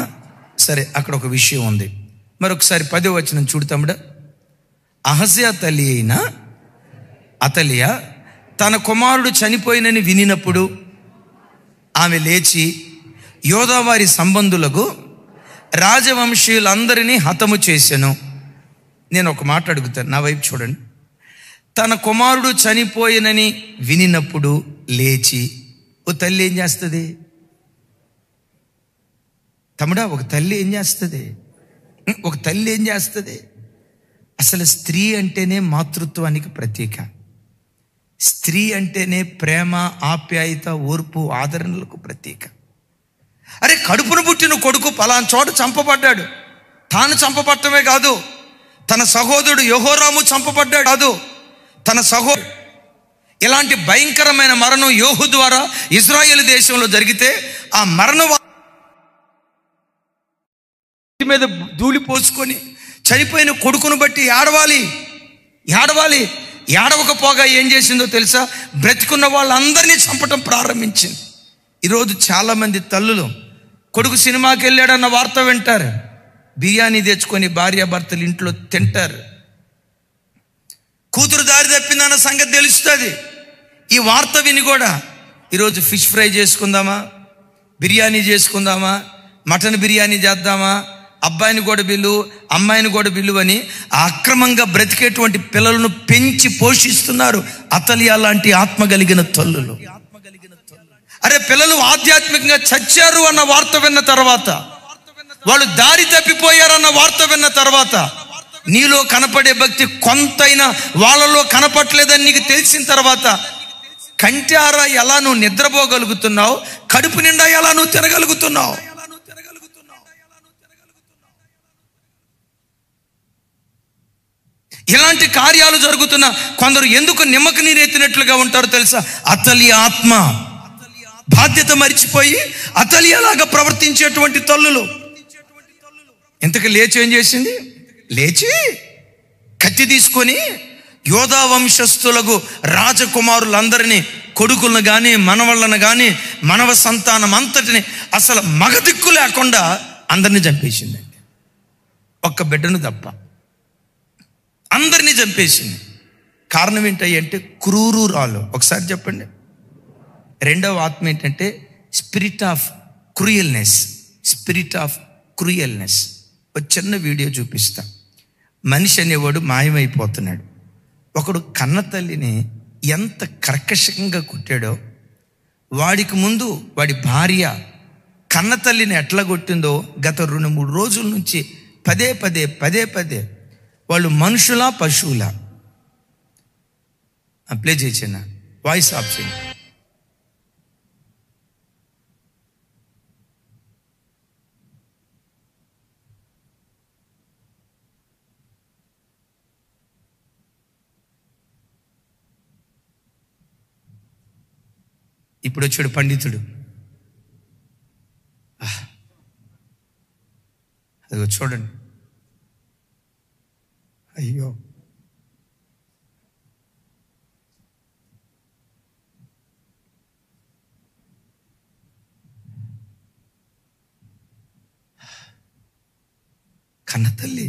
సరే, అక్కడ ఒక విషయం ఉంది. మరొకసారి 10వ వచనం చూడు తమ్ముడా. అహజ్యా తల్లి అయిన అతలియా తన కుమారుడు చనిపోయినని వినినప్పుడు ఆమె లేచి యోధావారి సంబంధులకు రాజవంశీయులందరినీ హతము చేసెను. నేను ఒక మాట అడుగుతాను, నా వైపు చూడండి. తన కుమారుడు చనిపోయినని వినినప్పుడు లేచి, ఓ తల్లి ఏం చేస్తుంది తమ్ముడా? ఒక తల్లి ఏం చేస్తుంది? ఒక తల్లి ఏం చేస్తుంది? అసలు స్త్రీ అంటేనే మాతృత్వానికి ప్రతీక. స్త్రీ అంటేనే ప్రేమ, ఆప్యాయత, ఓర్పు, ఆదరణలకు ప్రతీక. అరే, కడుపున పుట్టిన కొడుకు పలానా చోట చంపబడ్డాడు. తాను చంపబడటమే కాదు, తన సహోదరుడు యెహోరాము చంపబడ్డాడు కాదు, తన సహోదరుడు. ఇలాంటి భయంకరమైన మరణం యోహు ద్వారా ఇజ్రాయేల్ దేశంలో జరిగితే ఆ మరణం మీద ధూళి పోసుకొని చనిపోయిన కొడుకును బట్టి ఏడవాలి. ఏడవకపోగా ఏం చేసిందో తెలుసా? బ్రతికున్న వాళ్ళందరినీ చంపటం ప్రారంభించింది. ఈరోజు చాలామంది తల్లులు కొడుకు సినిమాకి వెళ్ళాడన్న వార్త వింటారు, బిర్యానీ తెచ్చుకొని భార్యాభర్తలు ఇంట్లో తింటారు. కూతురు దారి తప్పిందన్న సంగతి తెలుస్తుంది. ఈ వార్త విని కూడా ఈరోజు ఫిష్ ఫ్రై చేసుకుందామా, బిర్యానీ చేసుకుందామా, మటన్ బిర్యానీ చేద్దామా, అబ్బాయిని కూడా బిల్లు, అమ్మాయిని కూడా బిల్లు అని అక్రమంగా బ్రతికేటువంటి పిల్లలను పెంచి పోషిస్తున్నారు అతలియా లాంటి ఆత్మ కలిగిన తల్లులు. అరే, పిల్లలు ఆధ్యాత్మికంగా చచ్చారు అన్న వార్త విన్న తర్వాత, వాళ్ళు దారి తప్పిపోయారన్న వార్త విన్న తర్వాత, నీలో కనపడే భక్తి కొంతైనా వాళ్ళలో కనపట్లేదని నీకు తెలిసిన తర్వాత, కంటారా ఎలా నువ్వు నిద్రపోగలుగుతున్నావు? కడుపు నిండా ఎలా నువ్వు తినగలుగుతున్నావు? ఇలాంటి కార్యాలు జరుగుతున్నా కొందరు ఎందుకు నిమ్మక నీరెత్తినట్లుగా ఉంటారో తెలుసా? అతలి ఆత్మ బాధ్యత మరిచిపోయి అతలియాలాగా ప్రవర్తించేటువంటి తల్లులు. ఇంతకు లేచి ఏం చేసింది? లేచి కత్తి తీసుకొని యోధా వంశస్థులకు రాజకుమారులందరినీ, కొడుకులను కానీ మనవళ్ళను కానీ మనవ సంతానం అంతటిని అసలు మగదిక్కు లేకుండా అందరినీ చంపేసిందండి. ఒక్క బిడ్డను తప్ప అందరినీ చంపేసింది. కారణం ఏంటంటే క్రూరురాలు. ఒకసారి చెప్పండి. రెండవ ఆత్మ ఏంటంటే spirit of cruelness. Spirit of cruelness. ఒక చిన్న వీడియో చూపిస్తా. మనిషి అనేవాడు మాయమైపోతున్నాడు. ఒకడు కన్న తల్లిని ఎంత కర్కశంగా కొట్టాడో, వాడికి ముందు వాడి భార్య కన్న తల్లిని ఎట్లా కొట్టిందో గత 2-3 రోజుల నుంచి పదే పదే వాళ్ళు మనుషులా పశువులా? ప్లే చేసిన వాయిస్ ఆఫ్ చేయండి. ఇప్పుడు వచ్చాడు పండితుడు. అదిగో చూడండి. అయ్యో, కన్న తల్లి.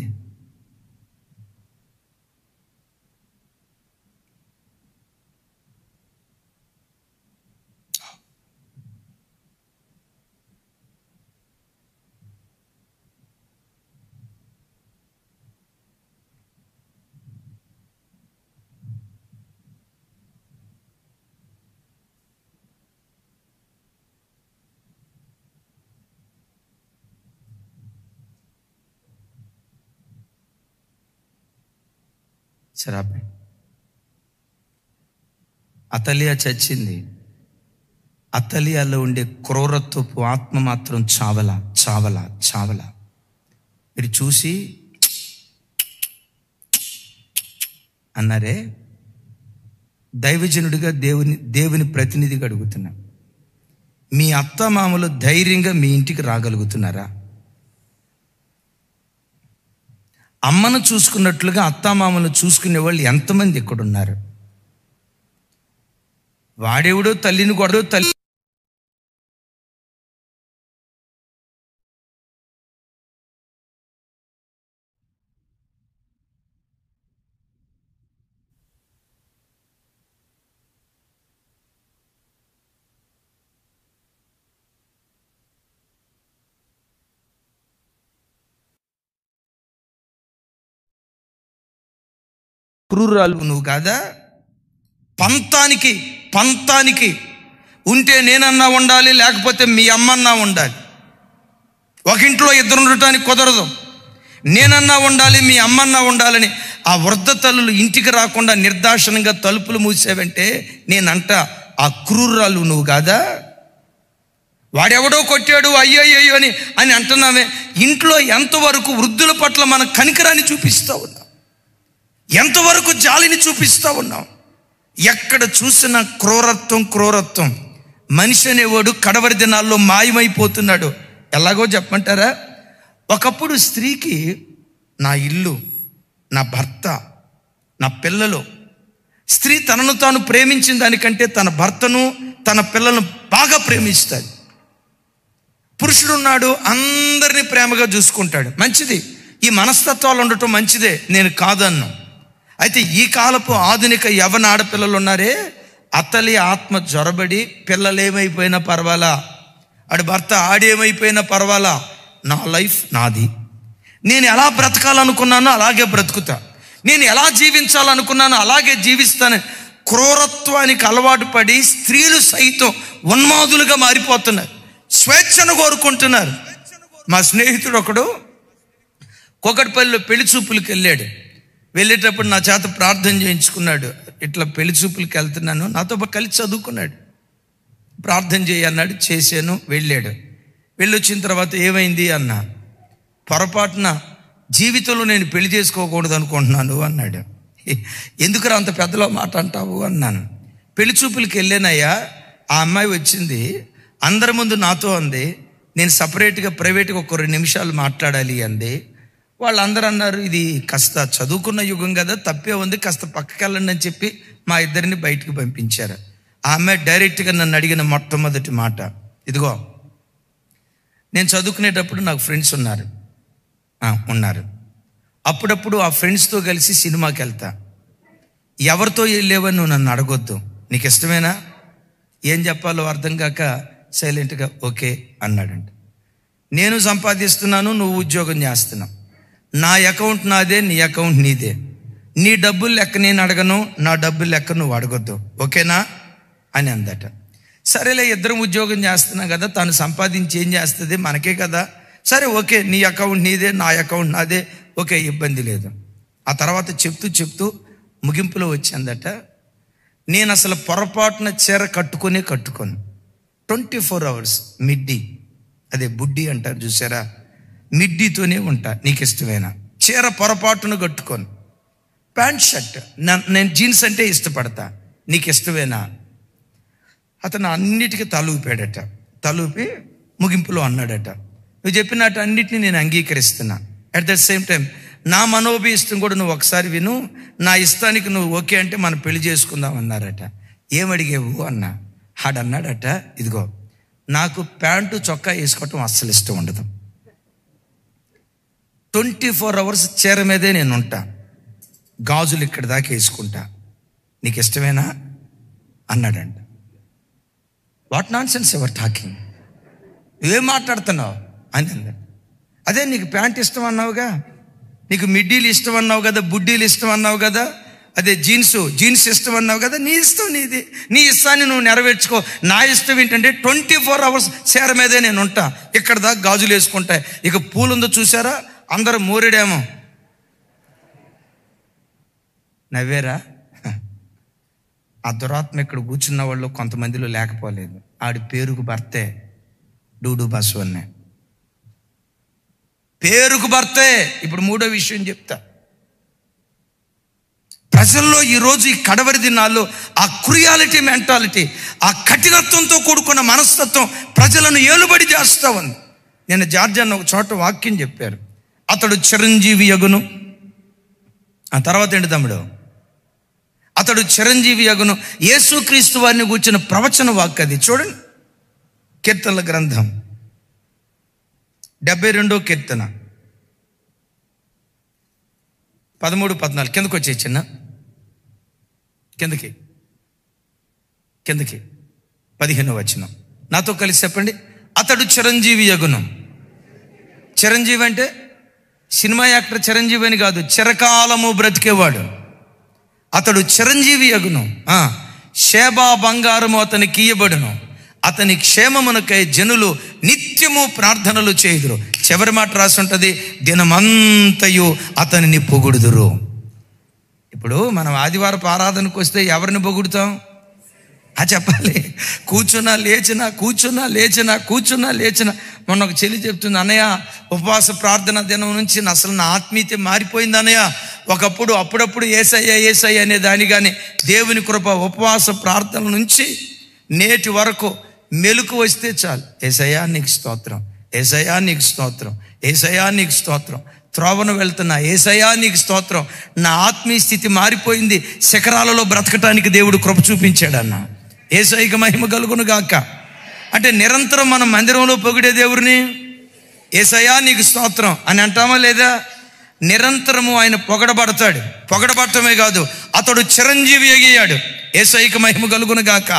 సరే, అతలియా చచ్చింది. అతలియాలో ఉండే క్రూరత్వపు ఆత్మ మాత్రం చావలా. మీరు చూసి అన్నారే, దైవజనుడిగా దేవుని ప్రతినిధిగా అడుగుతున్నా, మీ అత్తమామలు ధైర్యంగా మీ ఇంటికి రాగలుగుతున్నారా? అమ్మను చూసుకున్నట్లుగా అత్తామామలు చూసుకునే వాళ్ళు ఎంతమంది ఇక్కడున్నారు? వాడెవడో తల్లిని కొడో తల్లి క్రూరాలు నువ్వు కాదా? పంతానికి ఉంటే నేనన్నా ఉండాలి, లేకపోతే మీ అమ్మన్నా ఉండాలి. ఒక ఇంట్లో ఇద్దరు ఉండటానికి కుదరదు. నేనన్నా ఉండాలి, మీ అమ్మన్నా ఉండాలని ఆ వృద్ధ తల్లులు ఇంటికి రాకుండా నిర్దాక్షిణంగా తలుపులు మూసేవంటే నేనంట ఆ క్రూరాలు నువ్వు కాదా? వాడెవడో కొట్టాడు అయ్యో అని అంటున్నామే. ఇంట్లో ఎంతవరకు వృద్ధుల పట్ల మన కనికరాన్ని చూపిస్తూ ఉన్నాం, ఎంతవరకు జాలిని చూపిస్తూ ఉన్నాం. ఎక్కడ చూసినా క్రూరత్వం. మనిషి అనేవాడు కడవరి దినాల్లో మాయమైపోతున్నాడు. ఎలాగో చెప్పమంటారా? ఒకప్పుడు స్త్రీకి నా ఇల్లు, నా భర్త, నా పిల్లలు, స్త్రీ తనను తాను ప్రేమించిన దానికంటే తన భర్తను తన పిల్లలను బాగా ప్రేమిస్తాడు. పురుషుడున్నాడు, అందరినీ ప్రేమగా చూసుకుంటాడు, మంచిది. ఈ మనస్తత్వాలు ఉండటం మంచిదే, నేను కాదన్ను. అయితే ఈ కాలపు ఆధునిక యవ్వన ఆడపిల్లలు ఉన్నారే, అతలి ఆత్మ జొరబడి పిల్లలేమైపోయినా పర్వాలా, ఆడి భర్త ఆడేమైపోయినా పర్వాలా, నా లైఫ్ నాది, నేను ఎలా బ్రతకాలనుకున్నానో అలాగే బ్రతుకుతా, నేను ఎలా జీవించాలనుకున్నానో అలాగే జీవిస్తాను. క్రూరత్వానికి అలవాటు పడి స్త్రీలు సైతం ఉన్మాదులుగా మారిపోతున్నారు, స్వేచ్ఛను కోరుకుంటున్నారు. మా స్నేహితుడు ఒకడు కూకట్పల్లిలో పెళ్లి చూపులకు వెళ్ళేటప్పుడు నా చేత ప్రార్థన చేయించుకున్నాడు. ఇట్లా పెళ్లి చూపులకు వెళ్తున్నాను, నాతో కలిసి చదువుకున్నాడు. ప్రార్థన చేయి అన్నాడు, చేశాను. వెళ్ళొచ్చిన తర్వాత ఏమైంది అన్నా, పొరపాటున జీవితంలో నేను పెళ్లి చేసుకోకూడదు అనుకుంటున్నాను అన్నాడు. ఎందుకురా అంత పెద్దలో మాట అంటావు అన్నాను. పెళ్లి చూపులకు వెళ్ళానయ్యా, ఆ అమ్మాయి వచ్చింది, అందరి ముందు నాతో అంది, నేను సపరేట్గా ప్రైవేట్గా ఒక 2 నిమిషాలు మాట్లాడాలి అంది. వాళ్ళందరూ అన్నారు, ఇది కాస్త చదువుకున్న యుగం కదా, తప్పే ఉంది, కాస్త పక్కకి వెళ్ళండి అని చెప్పి మా ఇద్దరిని బయటికి పంపించారు. ఆ అమ్మాయి డైరెక్ట్గా నన్ను అడిగిన మొట్టమొదటి మాట, ఇదిగో నేను చదువుకునేటప్పుడు నాకు ఫ్రెండ్స్ ఉన్నారు. అప్పుడప్పుడు ఆ ఫ్రెండ్స్తో కలిసి సినిమాకి వెళ్తా. ఎవరితో వెళ్ళేవని నువ్వు నన్ను అడగొద్దు, నీకు ఇష్టమేనా? ఏం చెప్పాలో అర్థం కాక సైలెంట్గా ఓకే అన్నాడంట. నేను సంపాదిస్తున్నాను, నువ్వు ఉద్యోగం చేస్తున్నావు, నా అకౌంట్ నాదే, నీ అకౌంట్ నీదే, నీ డబ్బులు లెక్క నేను అడగను, నా డబ్బులు లెక్క నువ్వు అడగొద్దు, ఓకేనా అని అందట. సరేలే, ఇద్దరం ఉద్యోగం చేస్తున్నాం కదా, తను సంపాదించి ఏం చేస్తుంది, మనకే కదా, సరే ఓకే, నీ అకౌంట్ నీదే, నా అకౌంట్ నాదే, ఓకే, ఇబ్బంది లేదు. ఆ తర్వాత చెప్తూ ముగింపులో వచ్చిందట, నేను అసలు పొరపాటున చీర కట్టుకోను, 24 hours మిడ్డీ, అదే బుడ్డి అంటారు చూసారా, మిడ్డీతోనే ఉంటా, నీకు ఇష్టమేనా? చీర పొరపాటును కట్టుకోను, ప్యాంట్ షర్ట్, నేను జీన్స్ అంటే ఇష్టపడతా, నీకు ఇష్టమేనా? అతను అన్నిటికీ తలూపాడట. తలూపి ముగింపులో అన్నాడట, నువ్వు చెప్పినట్టు అన్నిటినీ నేను అంగీకరిస్తున్నా, అట్ ద సేమ్ టైం నా మనోభీష్టం కూడా నువ్వు ఒకసారి విను, నా ఇష్టానికి నువ్వు ఓకే అంటే మనం పెళ్లి చేసుకుందాం అన్నారట. ఏమడిగేవు అన్నా. ఆడన్నాడట, ఇదిగో నాకు ప్యాంటు చొక్కా వేసుకోవటం అస్సలు ఇష్టం ఉండదు, 24 hours చీర మీదే నేను ఉంటా, గాజులు ఇక్కడ దాకా వేసుకుంటా, నీకు ఇష్టమేనా అన్నాడంట. What non sense ever talking, నువ్వేం మాట్లాడుతున్నావు అని అన్నాడు. అదే నీకు ప్యాంట్ ఇష్టం అన్నావుగా, నీకు మిడ్డీలు ఇష్టం అన్నావు కదా, బుడ్డీలు ఇష్టం అన్నావు కదా, అదే జీన్స్ ఇష్టం అన్నావు కదా, నీ ఇష్టం నీది, నీ ఇష్టాన్ని నువ్వు నెరవేర్చుకో. నా ఇష్టం ఏంటంటే 24 hours చీర మీదే నేను ఉంటా, ఇక్కడ దాకా గాజులు వేసుకుంటా. ఇక పూలుందో చూసారా, అందరూ మూరెడేమో నవ్వేరా. ఆ దురాత్మ ఇక్కడ కూర్చున్న వాళ్ళు కొంతమందిలో లేకపోలేదు. ఆడి పేరుకు భర్తే డూడు బస్సు అన్నే, పేరుకు భర్తే. ఇప్పుడు 3వ విషయం చెప్తా. ప్రజల్లో ఈరోజు ఈ కడవరి దినాల్లో ఆ క్రుయాలిటీ మెంటాలిటీ, ఆ కఠినత్వంతో కూడుకున్న మనస్తత్వం ప్రజలను ఏలుబడి చేస్తూ ఉంది. నేను జార్జ్ అన్న ఒక చోట వాక్యం చెప్పారు, అతడు చిరంజీవి యగును. ఆ తర్వాత ఏంటి తమ్ముడు, అతడు చిరంజీవి యగును. యేసుక్రీస్తు వారిని కూర్చున్న ప్రవచన వాక్యం అది చూడండి. కీర్తనల గ్రంథం 72వ కీర్తన 13, 14 కిందకు వచ్చే చిన్న కిందకి 15వ వచనం నాతో కలిసి చెప్పండి. అతడు చిరంజీవి యగును. చిరంజీవి అంటే సినిమా యాక్టర్ చిరంజీవి అని కాదు, చిరకాలము బ్రతికేవాడు. అతడు చిరంజీవి అగును. షేబా బంగారము అతనికి ఇయ్యబడును. అతని క్షేమమునకై జనులు నిత్యము ప్రార్థనలు చేయుదురు. చివరి మాట రాసి ఉంటుంది, దినమంతయు అతనిని పొగుడుదురు. ఇప్పుడు మనం ఆదివారపు ఆరాధనకు వస్తే ఎవరిని పొగుడుతాం? చెప్పాలి. కూర్చున్నా లేచిన మొన్న ఒక చెల్లి చెప్తుంది, అన్నయ్య ఉపవాస ప్రార్థన దినం నుంచి అసలు నా ఆత్మీయత మారిపోయింది అన్నయ్య. ఒకప్పుడు అప్పుడప్పుడు ఏసయ్య అనే దాని కానీ దేవుని కృప ఉపవాస ప్రార్థన నుంచి నేటి వరకు మెలుకు వస్తే చాలు, ఏసయ్యా నీకు స్తోత్రం, ఏసయ్యా నీకు స్తోత్రం, ఏసయ్యా నీకు స్తోత్రం, త్రోవను వెళ్తున్నా, ఏసయ్యా నీకు స్తోత్రం, నా ఆత్మీయ స్థితి మారిపోయింది, శిఖరాలలో బ్రతకటానికి దేవుడు కృప చూపించాడన్న. ఏసయ్యకి మహిమ కలుగును గాక. అంటే నిరంతరం మనం మందిరంలో పొగిడే దేవుడిని ఏసయ్యా నీకు స్తోత్రం అని అంటామా లేదా? నిరంతరము ఆయన పొగడబడతాడు. పొగడబడటమే కాదు, అతడు చిరంజీవి అయ్యాడు. ఏసయ్యకి మహిమ కలుగును గాక.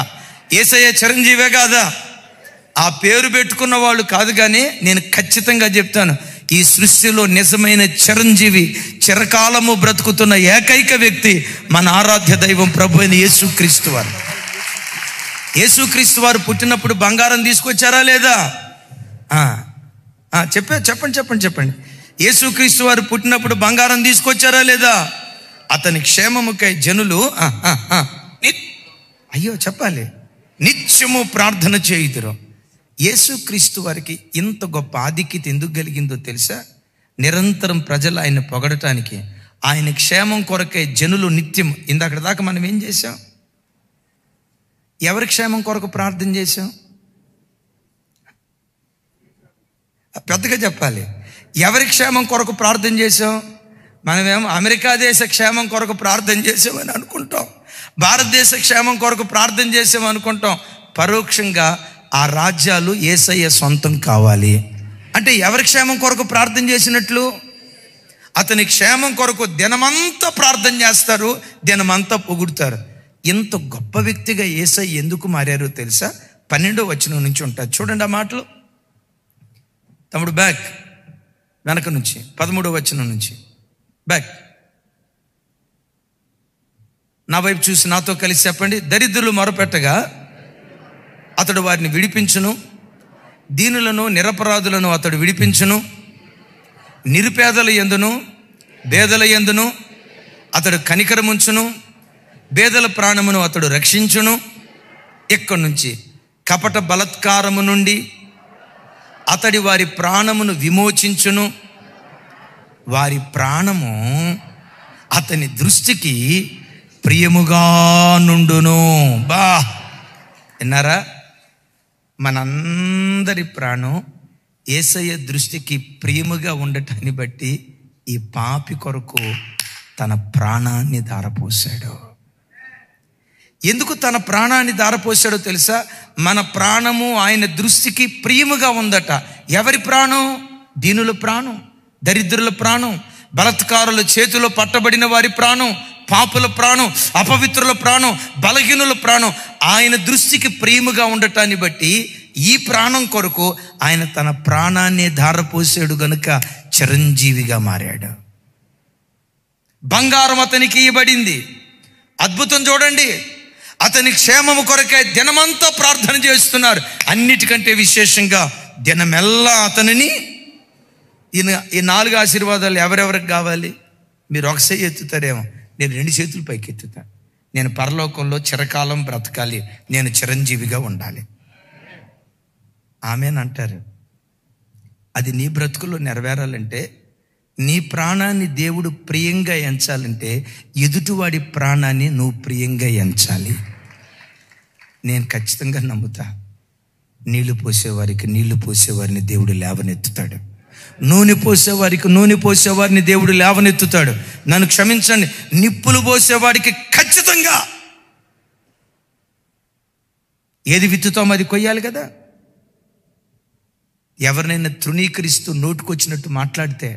ఏసయ్య చిరంజీవే కాదా? ఆ పేరు పెట్టుకున్న వాళ్ళు కాదు, కానీ నేను ఖచ్చితంగా చెప్తాను, ఈ సృష్టిలో నిజమైన చిరంజీవి, చిరకాలము బ్రతుకుతున్న ఏకైక వ్యక్తి మన ఆరాధ్య దైవం ప్రభు అయిన యేసుక్రీస్తు వారు. యేసుక్రీస్తు వారు పుట్టినప్పుడు బంగారం తీసుకొచ్చారా లేదా? చెప్పండి. యేసుక్రీస్తు వారు పుట్టినప్పుడు బంగారం తీసుకొచ్చారా లేదా? అతని క్షేమముకై జనులు చెప్పాలి, నిత్యము ప్రార్థన చేయుదురు. యేసుక్రీస్తు వారికి ఇంత గొప్ప ఆధిక్యత ఎందుకు కలిగిందో తెలుసా? నిరంతరం ప్రజలు ఆయన పొగడటానికి, ఆయన క్షేమం కొరకై జనులు నిత్యం. ఇందాక దాకా మనం ఏం చేశాం? ఎవరి క్షేమం కొరకు ప్రార్థన చేశాం? పెద్దగా చెప్పాలి. ఎవరి క్షేమం కొరకు ప్రార్థన చేశాం? మనమేమో అమెరికా దేశ క్షేమం కొరకు ప్రార్థన చేసామని అనుకుంటాం, భారతదేశ క్షేమం కొరకు ప్రార్థన చేసామనుకుంటాం. పరోక్షంగా ఆ రాజ్యాలు యేసయ్య సొంతం కావాలి అంటే ఎవరి క్షేమం కొరకు ప్రార్థన చేసినట్లు? అతని క్షేమం కొరకు దినమంతా ప్రార్థన చేస్తారు, దినమంతా పొగుడుతారు. ఇంత గొప్ప వ్యక్తిగా యేసయ్య ఎందుకు మారారో తెలుసా? 12వ వచనం నుంచి ఉంటారు, చూడండి ఆ మాటలు. తమ్ముడు బ్యాక్, వెనక నుంచి 13వ వచనం నుంచి బ్యాక్. నా వైపు చూసి నాతో కలిసి చెప్పండి. దరిద్రులు మొరపెట్టగా అతడు వారిని విడిపించును, దీనులను నిరపరాధులను అతడు విడిపించును, నిరుపేదల యందును బేదల యందును అతడు కనికరముంచును, బేదల ప్రాణమును అతడు రక్షించును. ఇక్కడి నుంచి కపట బలత్కారము నుండి అతడి వారి ప్రాణమును విమోచించును, వారి ప్రాణము అతని దృష్టికి ప్రియముగా నుండును. విన్నారా? మనందరి ప్రాణం యేసయ్య దృష్టికి ప్రియముగా ఉండటాన్ని బట్టి ఈ పాపి కొరకు తన ప్రాణాన్ని ధారపోసాడు. ఎందుకు తన ప్రాణాన్ని ధారపోసాడో తెలుసా? మన ప్రాణము ఆయన దృష్టికి ప్రియముగా ఉందట. ఎవరి ప్రాణం? దీనుల ప్రాణం, దరిద్రుల ప్రాణం, బలత్కారుల చేతిలో పట్టబడిన వారి ప్రాణం, పాపుల ప్రాణం, అపవిత్రుల ప్రాణం, బలహీనుల ప్రాణం ఆయన దృష్టికి ప్రియముగా ఉండటాన్ని బట్టి ఈ ప్రాణం కొరకు ఆయన తన ప్రాణాన్ని ధారపోసాడు గనుక చిరంజీవిగా మారాడు. బంగారం అతనికి ఇవ్వబడింది. అద్భుతం చూడండి, అతని క్షేమము కొరకై దినమంతా ప్రార్థన చేస్తున్నారు. అన్నిటికంటే విశేషంగా దినమెల్లా అతనిని ఈ 4 ఆశీర్వాదాలు ఎవరెవరికి కావాలి? మీరు ఒక చేయి ఎత్తుతారేమో, నేను 2 చేతులు పైకి ఎత్తుతా. నేను పరలోకంలో చిరకాలం బ్రతకాలి, నేను చిరంజీవిగా ఉండాలి. ఆమెన్ అంటారు. అది నీ బ్రతుకులో నెరవేరాలంటే, నీ ప్రాణాన్ని దేవుడు ప్రియంగా ఎంచాలంటే ఎదుటివాడి ప్రాణాన్ని నువ్వు ప్రియంగా ఎంచాలి. నేను ఖచ్చితంగా నమ్ముతా, నీళ్లు పోసేవారికి నీళ్లు పోసేవారిని దేవుడు లేవనెత్తుతాడు, నూనె పోసేవారిని దేవుడు లేవనెత్తుతాడు. నన్ను క్షమించండి, నిప్పులు పోసేవాడికి ఖచ్చితంగా ఏది విత్తుతామో అది కొయ్యాలి కదా. ఎవరినైనా తృణీకరిస్తూ నోటుకొచ్చినట్టు మాట్లాడితే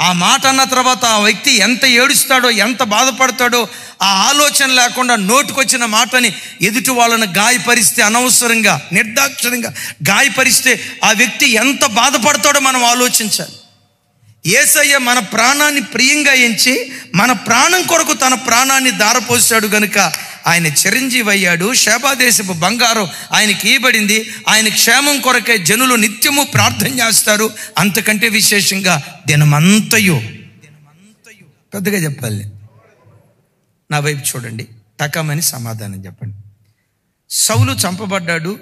ఆ మాట అన్న తర్వాత ఆ వ్యక్తి ఎంత ఏడుస్తాడో, ఎంత బాధపడతాడో, ఆ ఆలోచన లేకుండా నోటుకొచ్చిన మాటని ఎదుటి వాళ్ళని గాయపరిస్తే, అనవసరంగా నిర్దాక్షిణ్యంగా గాయపరిస్తే ఆ వ్యక్తి ఎంత బాధపడతాడో మనం ఆలోచించాలి. యేసయ్య మన ప్రాణాన్ని ప్రియంగా ఎంచి మన ప్రాణం కొరకు తన ప్రాణాన్ని ధారపోసాడు గనుక ఆయన చిరంజీవి అయ్యాడు. శేబాదేశపు బంగారం ఆయనకి ఇవ్వబడింది. ఆయన క్షేమం కొరకే జనులు నిత్యము ప్రార్థన చేస్తారు. అంతకంటే విశేషంగా దినమంతయు పెద్దగా చెప్పాలి. నా వైపు చూడండి, టకమని సమాధానం చెప్పండి. సౌలు చంపబడ్డాడు.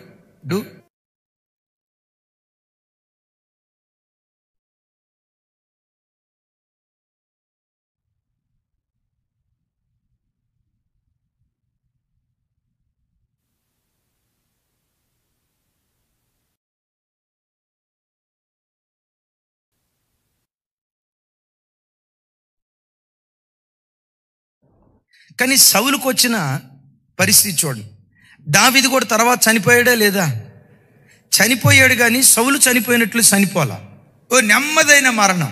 కానీ సౌలుకు వచ్చిన పరిస్థితి చూడండి. దావీదు కూడా తర్వాత చనిపోయాడా లేదా? చనిపోయాడు. కానీ సౌలు చనిపోయినట్లు చనిపోలా. ఓ నెమ్మదైన మరణం.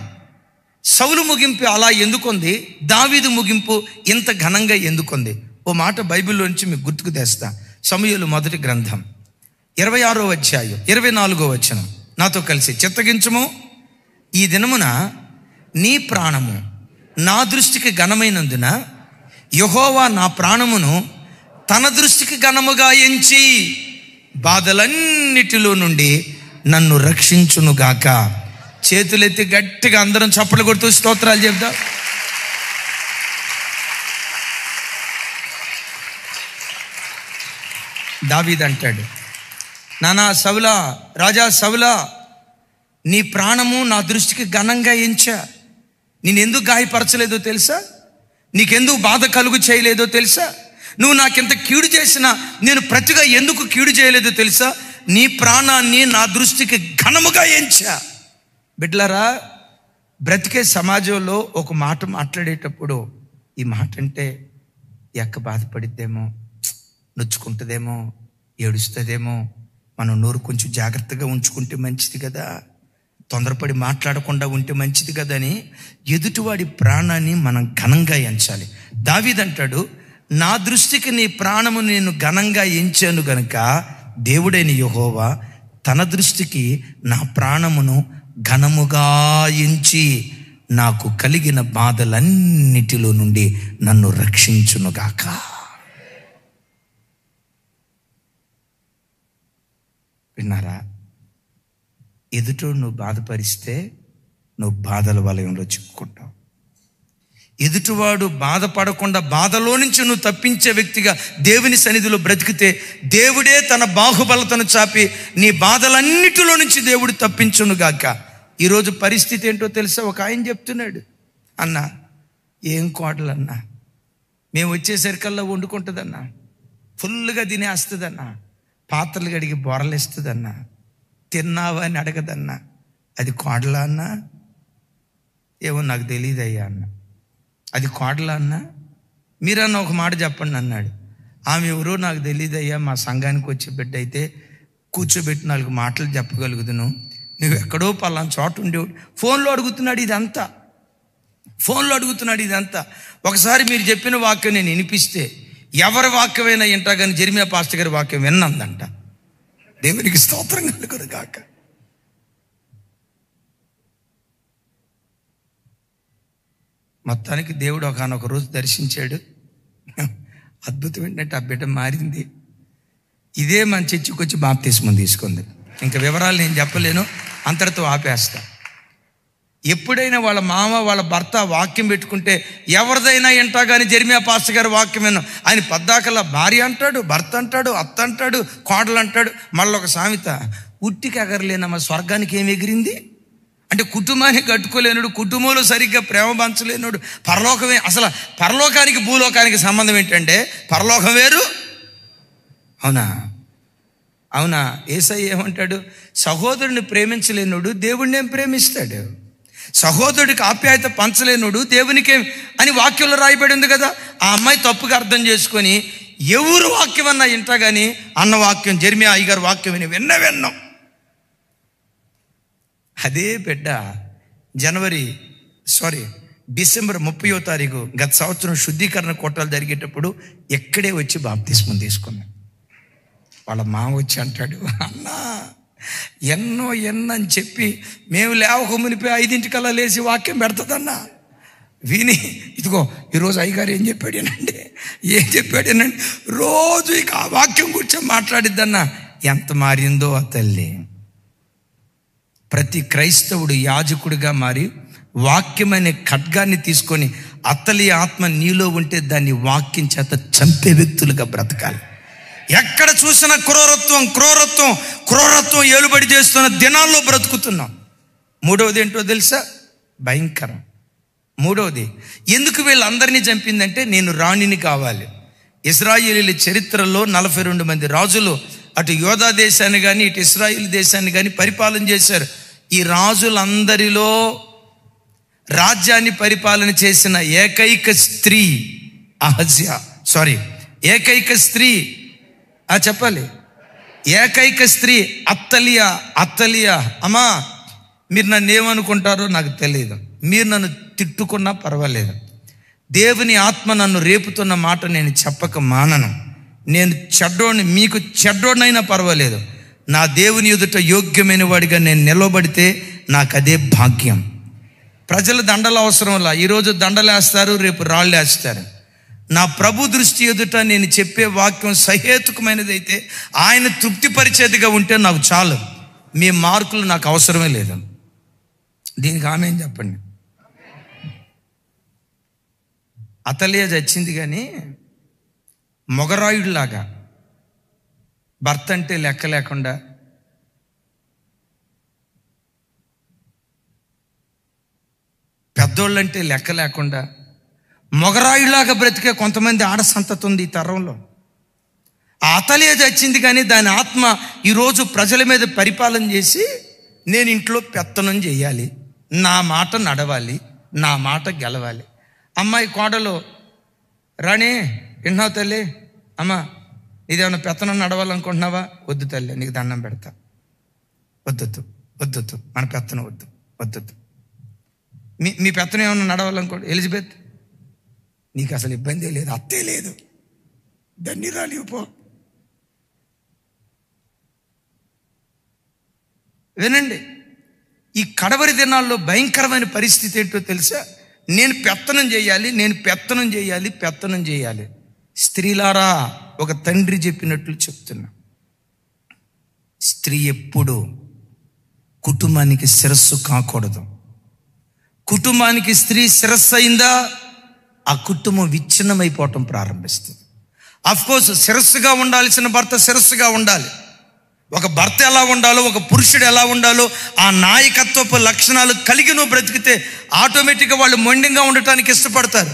సౌలు ముగింపు అలా ఎందుకుంది? దావీదు ముగింపు ఇంత ఘనంగా ఎందుకుంది? ఓ మాట బైబిల్లో నుంచి మీకు గుర్తుకు తెస్తా. సమూయేలు మొదటి గ్రంథం 26వ అధ్యాయం 24వ వచనం నాతో కలిసి చిత్తగించుము. ఈ దినమున నీ ప్రాణము నా దృష్టికి ఘనమైనందున యెహోవా నా ప్రాణమును తన దృష్టికి ఘనముగా ఎంచి బాధలన్నిటిలో నుండి నన్ను రక్షించునుగాక. చేతులెత్తి గట్టిగా అందరం చప్పట్లు కొడుతూ స్తోత్రాలు చెప్దాం. దావీదు అంటాడు, నానా సౌలా, రాజా సౌలా, నీ ప్రాణము నా దృష్టికి ఘనంగా ఎంచా. నేనెందుకు గాయపరచలేదో తెలుసా? నీకెందుకు బాధ కలుగు చేయలేదో తెలుసా? నువ్వు నాకెంత కీడు చేసినా నేను ప్రతిగా ఎందుకు కీడు చేయలేదో తెలుసా? నీ ప్రాణాన్ని నా దృష్టికి ఘనముగా ఎంచా. బిడ్డలారా, బ్రతికే సమాజంలో ఒక మాట మాట్లాడేటప్పుడు ఈ మాట అంటే ఎక్క బాధపడిద్దేమో, నొచ్చుకుంటుందేమో, ఏడుస్తుందేమో, మనం నోరు కొంచెం జాగ్రత్తగా ఉంచుకుంటే మంచిది కదా, తొందరపడి మాట్లాడకుండా ఉంటే మంచిది కదా అని ఎదుటివాడి ప్రాణాన్ని మనం ఘనంగా ఎంచాలి. దావీదు అంటాడు, నా దృష్టికి నీ ప్రాణము నేను ఘనంగా ఎంచాను గనుక దేవుడైన యెహోవా తన దృష్టికి నా ప్రాణమును ఘనముగా ఎంచి నాకు కలిగిన బాధలన్నిటిలో నుండి నన్ను రక్షించునుగాక. విన్నారా? ఎదుటోడు నువ్వు బాధపరిస్తే నువ్వు బాధల వలయంలో చిక్కుకుంటావు. ఎదుటివాడు బాధపడకుండా బాధలో నుంచి నువ్వు తప్పించే వ్యక్తిగా దేవుని సన్నిధిలో బ్రతికితే దేవుడే తన బాహుబలతను చాపి నీ బాధలన్నిటిలో నుంచి దేవుడు తప్పించునుగాక. ఈరోజు పరిస్థితి ఏంటో తెలుసా? ఒక ఆయన చెప్తున్నాడు, అన్న ఏం కోడలన్నా, మేము వచ్చేసరికల్లా వండుకుంటుందన్నా, ఫుల్గా తినేస్తుందన్నా, పాత్రలు కడిగి బొరలేస్తుందన్నా, తిన్నావా అని అడగదన్నా. అది కోడలా అన్నా? ఏమో నాకు తెలియదయ్యా అన్న. అది కోడలా అన్నా? మీరన్నా ఒక మాట చెప్పండి అన్నాడు. ఆమె ఎవరో నాకు తెలియదయ్యా, మా సంఘానికి వచ్చే బిడ్డ అయితే కూర్చోబెట్టి 4 మాటలు చెప్పగలుగుదును, నువ్వు ఎక్కడో పలానా చోట ఉండేవాడు. ఫోన్లో అడుగుతున్నాడు ఇదంతా. ఒకసారి మీరు చెప్పిన వాక్యం నేను వినిపిస్తే ఎవరి వాక్యమైనా వింటా, కానీ జెర్మియా పాస్టర్ గారి వాక్యం విన్నందంట. దేవునికి స్తోత్రం కలుగును గాక. మొత్తానికి దేవుడు ఒకనొక రోజు దర్శించాడు. అద్భుతం ఏంటంటే ఆ బిడ్డ మారింది. ఇదే మన చర్చికి వచ్చి బాప్తిస్మం తీసుకుంది. ఇంకా వివరాలు నేను చెప్పలేను, అంతటితో ఆపేస్తా. ఎప్పుడైనా వాళ్ళ మామ వాళ్ళ భర్త వాక్యం పెట్టుకుంటే ఎవరిదైనా వింటా, కానీ జెర్మియా పాస్టర్ గారి వాక్యం విన్నాం. ఆయన పద్దాకల్లా భార్య అంటాడు, భర్త అంటాడు, అత్త అంటాడు, కోడలు అంటాడు. మళ్ళీ ఒక సామెత, ఉట్టికి ఎగరలేనమ్మ స్వర్గానికి ఏమి ఎగిరింది అంటే కుటుంబాన్ని కట్టుకోలేనుడు, కుటుంబంలో సరిగ్గా ప్రేమ పంచలేనుడు, పరలోకమే. అసలు పరలోకానికి భూలోకానికి సంబంధం ఏంటంటే పరలోకం వేరు. అవునా? యేసయ్య ఏమంటాడు? సహోదరుని ప్రేమించలేనుడు దేవుడిని ఏం ప్రేమిస్తాడు? సహోదరుడికి ఆప్యాయత పంచలేనుడు దేవునికేం అని వాక్యంలో రాయబడి ఉంది కదా. ఆ అమ్మాయి తప్పుగా అర్థం చేసుకొని ఎవరు వాక్యం అన్నా వింటా, కానీ అన్న వాక్యం జెర్మియా అయ్యగారు వాక్యం విన్నాం. అదే బిడ్డ డిసెంబర్ 30వ తారీఖు గత సంవత్సరం శుద్ధీకరణ కోటాలు జరిగేటప్పుడు ఎక్కడే వచ్చి బాప్తిస్మం తీసుకున్నాం. వాళ్ళ మామ వచ్చి అంటాడు, అన్నా ఎన్నో అని చెప్పి మేము లేవక మునిపి 5 లేచి వాక్యం పెడుతుందన్నా. విని ఇదిగో ఈరోజు అయ్యగారు ఏం చెప్పాడేనండి రోజు ఇక ఆ వాక్యం కూర్చొని మాట్లాడిద్దన్నా. ఎంత మారిందో ఆ తల్లి. ప్రతి క్రైస్తవుడు యాజకుడిగా మారి వాక్యమనే ఖడ్గాన్ని తీసుకొని అతలి ఆత్మ నీలో ఉంటే దాన్ని వాక్యం చేత చంపే వ్యక్తులుగా బ్రతకాలి. ఎక్కడ చూసినా క్రూరత్వం ఏలుబడి చేస్తున్న దినాల్లో బ్రతుకుతున్నాం. మూడవది ఏంటో తెలుసా? భయంకరం. మూడవది, ఎందుకు వీళ్ళందరినీ చంపిందంటే నేను రాణిని కావాలి. ఇశ్రాయేలీల చరిత్రలో 42 మంది రాజులు అటు యోధా దేశాన్ని కానీ ఇటు ఇశ్రాయేల్ దేశాన్ని కానీ పరిపాలన చేశారు. ఈ రాజులందరిలో రాజ్యాన్ని పరిపాలన చేసిన ఏకైక స్త్రీ అత్తలియా. అమ్మా, మీరు నన్ను ఏమనుకుంటారో నాకు తెలియదు, మీరు నన్ను తిట్టుకున్నా పర్వాలేదు, దేవుని ఆత్మ నన్ను రేపుతున్న మాట నేను చెప్పక మానను. నేను చెడ్డోడిని, మీకు చెడ్డోడినైనా పర్వాలేదు, నా దేవుని ఎదుట యోగ్యమైన వాడిగా నేను నిలబడితే నాకు అదే భాగ్యం. ప్రజల దండలు అవసరంలా. ఈరోజు దండలేస్తారు, రేపు రాళ్ళు వేస్తారు. నా ప్రభు దృష్టి ఎదుట నేను చెప్పే వాక్యం సహేతుకమైనదైతే, ఆయన తృప్తిపరిచేదిగా ఉంటే నాకు చాలు. మీ మార్కులు నాకు అవసరమే లేదు. దీనికి ఆమె ఏం చెప్పండి. అతలియా చచ్చింది కానీ మొగరాయుడిలాగా భర్త అంటే లెక్క లేకుండా, పెద్దోళ్ళంటే లెక్క లేకుండా మొగరాయుడిలాగా బ్రతికే కొంతమంది ఆడ సంతతి ఉంది ఈ తరంలో. ఆ అతలియా చచ్చింది కానీ దాని ఆత్మ ఈరోజు ప్రజల మీద పరిపాలన చేసి నేను ఇంట్లో పెత్తనం చేయాలి, నా మాట నడవాలి, నా మాట గెలవాలి. అమ్మాయి కోడలు రాణి విన్నావు తల్లి, అమ్మ ఇదేమన్నా పెత్తనం నడవాలనుకుంటున్నావా? వద్దు తల్లి, నీకు దండం పెడతా, వద్దు మన పెత్తనం వద్దు. మీ పెత్తనం ఏమన్నా నడవాలనుకోండి, ఎలిజబెత్ నీకు అసలు ఇబ్బంది లేదు, అత్తే లేదు, ధన్యురాలు పో. వినండి, ఈ కడవరి దినాల్లో భయంకరమైన పరిస్థితి ఏంటో తెలుసా? నేను పెత్తనం చేయాలి. స్త్రీలారా, ఒక తండ్రి చెప్పినట్లు చెప్తున్నా, స్త్రీ ఎప్పుడు కుటుంబానికి శిరస్సు కాకూడదు. కుటుంబానికి స్త్రీ శిరస్సు అయిందా, ఆ కుటుంబం విచ్ఛిన్నమైపోవటం ప్రారంభిస్తుంది. అఫ్కోర్స్ శిరస్సుగా ఉండాల్సిన భర్త శిరస్సుగా ఉండాలి. ఒక భర్త ఎలా ఉండాలో, ఒక పురుషుడు ఎలా ఉండాలో ఆ నాయకత్వపు లక్షణాలు కలిగి నువ్వు బ్రతికితే ఆటోమేటిక్గా వాళ్ళు మొండిగా ఉండటానికి ఇష్టపడతారు.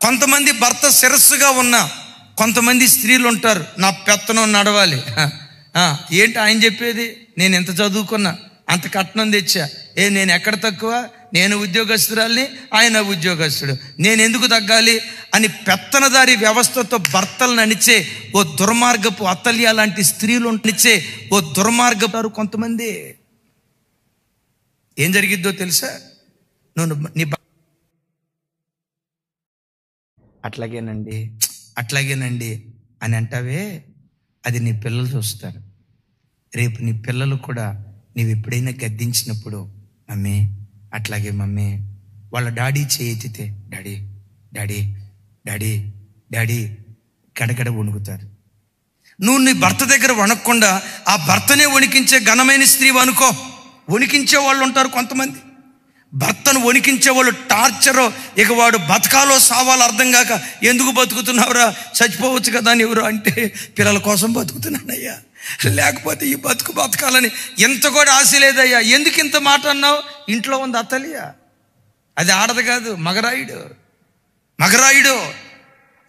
కొంతమంది భర్త శిరస్సుగా ఉన్నా కొంతమంది స్త్రీలు ఉంటారు, నా పెత్తనం నడవాలి. ఏంటి ఆయన చెప్పేది? నేను ఎంత చదువుకున్నా, అంత కట్నం తెచ్చా, నేను ఎక్కడ తక్కువ, నేను ఉద్యోగస్తురాల్ని, ఆయన ఉద్యోగస్తుడు, నేను ఎందుకు తగ్గాలి అని పెత్తనదారి వ్యవస్థతో భర్తలను అనిచే ఓ దుర్మార్గపు అతల్య లాంటి స్త్రీలు అనిచే ఓ దుర్మార్గపు కొంతమంది. ఏం జరిగిద్దో తెలుసా? నీ అట్లాగేనండి అని అంటావే, అది నీ పిల్లలు చూస్తారు. రేపు నీ పిల్లలు కూడా నీవు ఎప్పుడైనా గద్దించినప్పుడు, మమ్మీ అట్లాగే మమ్మీ, వాళ్ళ డాడీ చేయెత్తితే డాడీ డాడీ డాడీ డాడీ గడగడ వణుకుతారు. నువ్వు నీ భర్త దగ్గర వణకకుండా ఆ భర్తనే వణికించే ఘనమైన స్త్రీ అనుకో. వణికించే వాళ్ళు ఉంటారు కొంతమంది, భర్తను వణికించే వాళ్ళు టార్చరో, ఇక వాడు బతకాలో సావాలో అర్థం కాక, ఎందుకు బతుకుతున్నావురా, చచ్చిపోవచ్చు కదా అని ఎవరు అంటే, పిల్లల కోసం బతుకుతున్నానయ్యా, లేకపోతే ఈ బతకాలని ఎంత కూడా ఆశ లేదయ్యా. ఎందుకు ఇంత మాట అన్నావు? ఇంట్లో ఉంది అతలియా, అది ఆడదు కాదు, మగరాయుడు.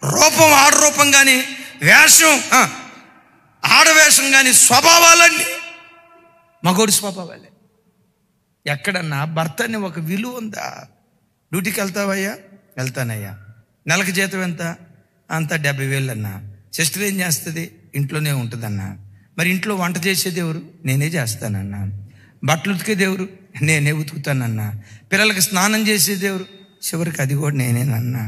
రూపం ఆడరూపం కానీ, వేషం ఆడవేషం కానీ, స్వభావాలన్నీ మగోడి స్వభావాలే. ఎక్కడన్నా భర్తని ఒక విలువ ఉందా? డ్యూటీకి వెళ్తావయ్యా? వెళ్తానయ్యా. నెలకు జీతం ఎంత? అంతా 70,000 అన్నా. సిస్టర్ ఏం చేస్తుంది? ఇంట్లోనే ఉంటుందన్నా. మరి ఇంట్లో వంట చేసేది ఎవరు? నేనే చేస్తానన్నా. బట్టలు ఉతికేది ఎవరు? నేనే ఉతుకుతానన్నా. పిల్లలకి స్నానం చేసేది ఎవరు? చివరికి అది కూడా నేనేనన్నా.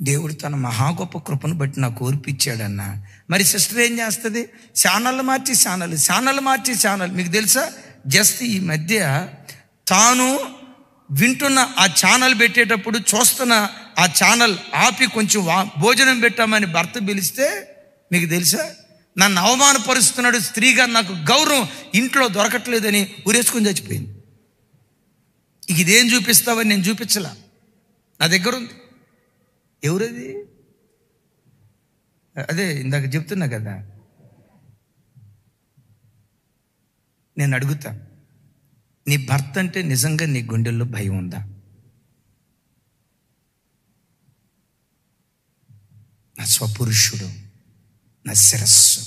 దేవుడు తన మహా గొప్ప కృపను బట్టి నాకు ఓర్పిచ్చాడన్నా. మరి సిస్టర్ ఏం చేస్తుంది? ఛానల్ మార్చి ఛానల్. మీకు తెలుసా, జస్ట్ ఈ మధ్య తాను వింటున్న ఆ ఛానల్ పెట్టేటప్పుడు చూస్తున్న ఆ ఛానల్ ఆపి కొంచెం భోజనం పెట్టామని భర్త పిలిస్తే, మీకు తెలుసా, నన్ను అవమానపరుస్తున్నాడు, స్త్రీగా నాకు గౌరవం ఇంట్లో దొరకట్లేదని ఉరేసుకొని చచ్చిపోయింది. ఇదేం చూపిస్తావని నేను చూపించలా, నా దగ్గర ఉంది. ఎవరది? అదే ఇందాక చెప్తున్నా కదా. నేను అడుగుతా, నీ భర్త అంటే నిజంగా నీ గుండెల్లో భయం ఉందా? నా స్వపురుషుడు, నా శిరస్సు.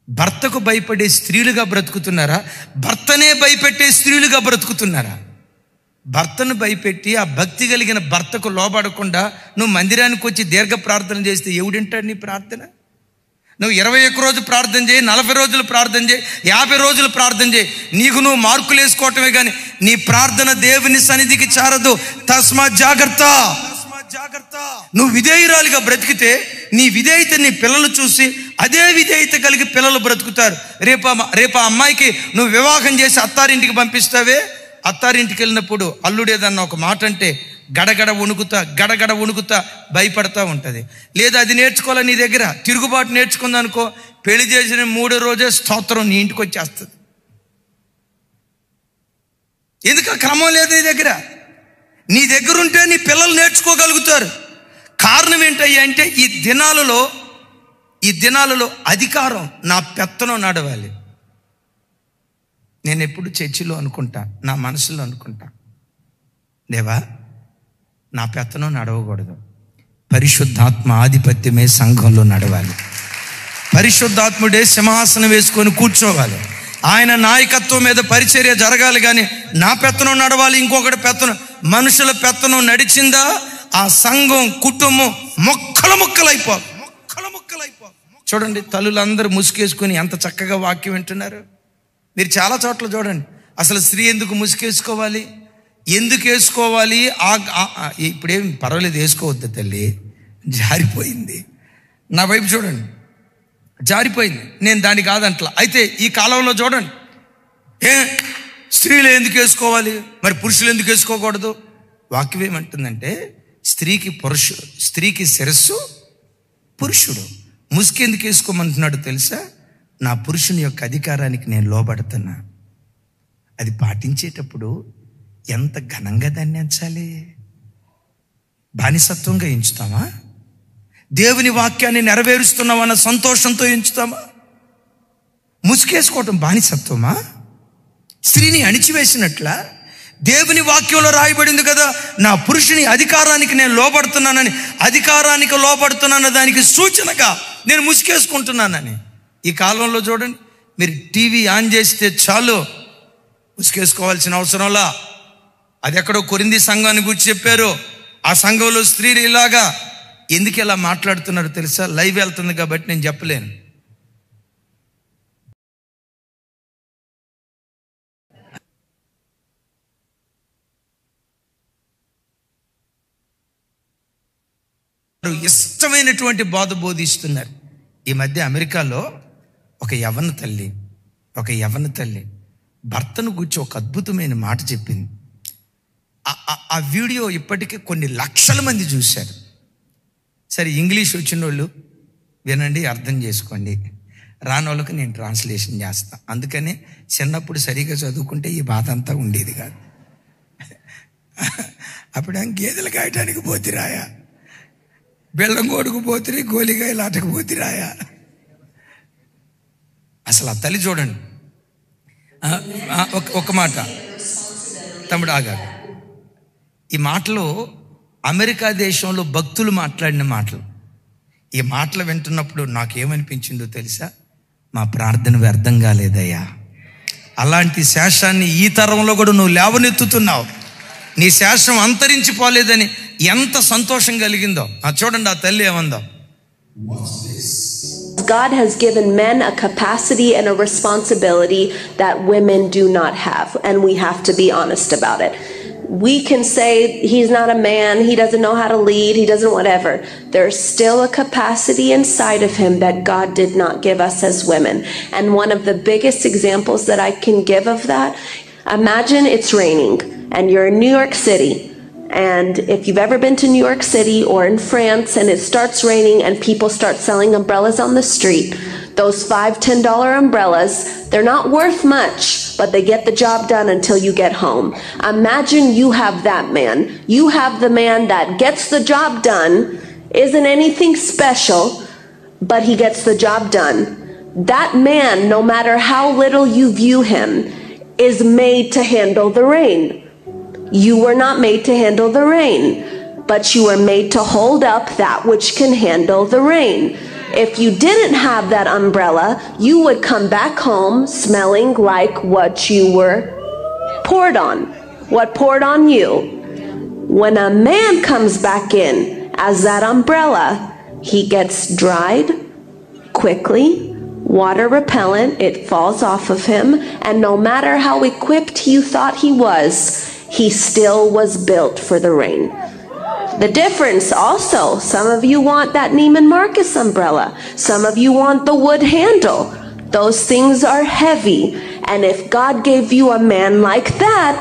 భర్తకు భయపడే స్త్రీలుగా బ్రతుకుతున్నారా? భర్తనే భయపెట్టే స్త్రీలుగా బ్రతుకుతున్నారా? భర్తను భయపెట్టి ఆ భక్తి కలిగిన భర్తకు లోబడకుండా నువ్వు మందిరానికి వచ్చి దీర్ఘ ప్రార్థన చేస్తే ఎవడింటాడు నీ ప్రార్థన? నువ్వు 21 రోజు ప్రార్థన చేయి, 40 రోజులు ప్రార్థన చేయి, 50 రోజులు ప్రార్థన చేయి, నీకు నువ్వు మార్కులు వేసుకోవటమే కానీ నీ ప్రార్థన దేవుని సన్నిధికి చేరదు. తస్మాత్ జాగ్రత్త. నువ్వు విధేయురాలిగా బ్రతికితే నీ విధేయత నీ పిల్లలు చూసి అదే విధేయత కలిగి పిల్లలు బ్రతుకుతారు. రేపు ఆ అమ్మాయికి నువ్వు వివాహం చేసి అత్తారింటికి పంపిస్తావే, అత్తారింటికి వెళ్ళినప్పుడు అల్లుడు ఏదన్నా ఒక మాట అంటే గడగడ వణుకుతా భయపడతా ఉంటుంది. లేదా అది నేర్చుకోవాలి, నీ దగ్గర తిరుగుబాటు నేర్చుకుందనుకో, పెళ్లి చేసిన 3వ రోజే స్తోత్రం నీ ఇంటికి వచ్చేస్తుంది. ఎందుకు క్రమం లేదు నీ దగ్గర ఉంటే నీ పిల్లలు నేర్చుకోగలుగుతారు. కారణం ఏంటయ్యా అంటే ఈ దినాలలో అధికారం నా పెత్తనం నడవాలి. నేను ఎప్పుడు చర్చిలో అనుకుంటా, నా మనసులో అనుకుంటా, దేవా నా పెత్తనం నడవకూడదు, పరిశుద్ధాత్మ ఆధిపత్యమే సంఘంలో నడవాలి. పరిశుద్ధాత్ముడే సింహాసనం వేసుకొని కూర్చోవాలి. ఆయన నాయకత్వం మీద పరిచర్య జరగాలి. కానీ నా పెత్తనం నడవాలి, ఇంకొకటి పెత్తనం, మనుషుల పెత్తనం నడిచిందా ఆ సంఘం కుటుంబం ముక్కలైపో. చూడండి, తల్లులందరూ ముసుగేసుకొని ఎంత చక్కగా వాక్యం వింటున్నారు. మీరు చాలా చోట్ల చూడండి, అసలు స్త్రీ ఎందుకు ముసుగేసుకోవాలి, ఎందుకు వేసుకోవాలి? ఇప్పుడేం పర్వాలేదు, వేసుకోవద్దు తల్లి, జారిపోయింది. నా వైపు చూడండి, జారిపోయింది. నేను దాన్ని కాదంట్లా. అయితే ఈ కాలంలో చూడండి, స్త్రీలు ఎందుకు వేసుకోవాలి, మరి పురుషులు ఎందుకు వేసుకోకూడదు? వాక్యం ఏమంటుందంటే స్త్రీకి శిరస్సు పురుషుడు. ముసుగు ఎందుకు వేసుకోమంటున్నాడు తెలుసా? నా పురుషుని యొక్క అధికారానికి నేను లోబడుతున్నా. అది పాటించేటప్పుడు ఎంత ఘనంగా దాన్ని ఎంచాలి. బానిసత్వంగా ఎంచుతామా? దేవుని వాక్యాన్ని నెరవేరుస్తున్నామన్న సంతోషంతో ఎంచుతామా? ముసుగేసుకోవటం బానిసత్వమా? స్త్రీని అణిచివేసినట్ల? దేవుని వాక్యంలో రాయబడింది కదా, నా పురుషుని అధికారానికి నేను లోబడుతున్నానని. అధికారానికి లోబడుతున్నాన దానికి సూచనగా నేను ముసుగేసుకుంటున్నానని. ఈ కాలంలో చూడండి, మీరు టీవీ ఆన్ చేస్తే చాలు ముసుగేసుకోవాల్సిన అవసరంలా. అది ఎక్కడో కొరింథీ సంఘాన్ని గురించి చెప్పారు. ఆ సంఘంలో స్త్రీలు ఇలాగా ఎందుకు ఇలా మాట్లాడుతున్నారు తెలుసా? లైవ్ వెళ్తుంది కాబట్టి నేను చెప్పలేను. ఇష్టమైనటువంటి బోధ బోధిస్తున్నారు. ఈ మధ్య అమెరికాలో ఒక యవ్వన తల్లి భర్తను గురించి ఒక అద్భుతమైన మాట చెప్పింది. ఆ వీడియో ఇప్పటికే కొన్ని లక్షల మంది చూశారు. సరే, ఇంగ్లీష్ వచ్చిన వాళ్ళు వినండి, అర్థం చేసుకోండి. రాని వాళ్ళకి నేను ట్రాన్స్లేషన్ చేస్తాను. అందుకని చిన్నప్పుడు సరిగా చదువుకుంటే ఈ బాధ అంతా ఉండేది కాదు. అప్పుడు గేదెలు కాయటానికి పోతిరాయా, బెల్లం కొడుకు పోతిరి, గోలికాయలు ఆటకు పోతిరాయా. అసలు ఆ తల్లి చూడండి, ఒక మాట తమ్ముడు ఆగా. ఈ మాటలు అమెరికా దేశంలో భక్తులు మాట్లాడిన మాటలు. ఈ మాటలు వింటున్నప్పుడు నాకేమనిపించిందో తెలుసా? మా ప్రార్థన వ్యర్థం కాలేదయ్యా. అలాంటి శేషాన్ని ఈ తరంలో కూడా నువ్వు లేవనెత్తుతున్నావు. నీ శేషం అంతరించిపోలేదని ఎంత సంతోషం కలిగిందో. చూడండి ఆ తల్లి ఏమందో. God has given men a capacity and a responsibility that women do not have, and we have to be honest about it. we can say he's not a man, he doesn't know how to lead, he doesn't whatever. There's still a capacity inside of him that God did not give us as women. And one of the biggest examples that I can give of that, imagine it's raining and you're in New York City. And if you've ever been to New York City or in France and it starts raining and people start selling umbrellas on the street, those $5-10 umbrellas, they're not worth much, but they get the job done until you get home. Imagine you have that man. You have the man that gets the job done, isn't anything special, but he gets the job done. That man, no matter how little you view him, is made to handle the rain. You were not made to handle the rain, but you were made to hold up that which can handle the rain. If you didn't have that umbrella, you would come back home smelling like what you were poured on, what poured on you. When a man comes back in as that umbrella, he gets dried quickly, water repellent, it falls off of him, and no matter how equipped you thought he still was built for the rain. The difference also, some of you want that Neiman Marcus umbrella. Some of you want the wood handle. Those things are heavy. And if God gave you a man like that,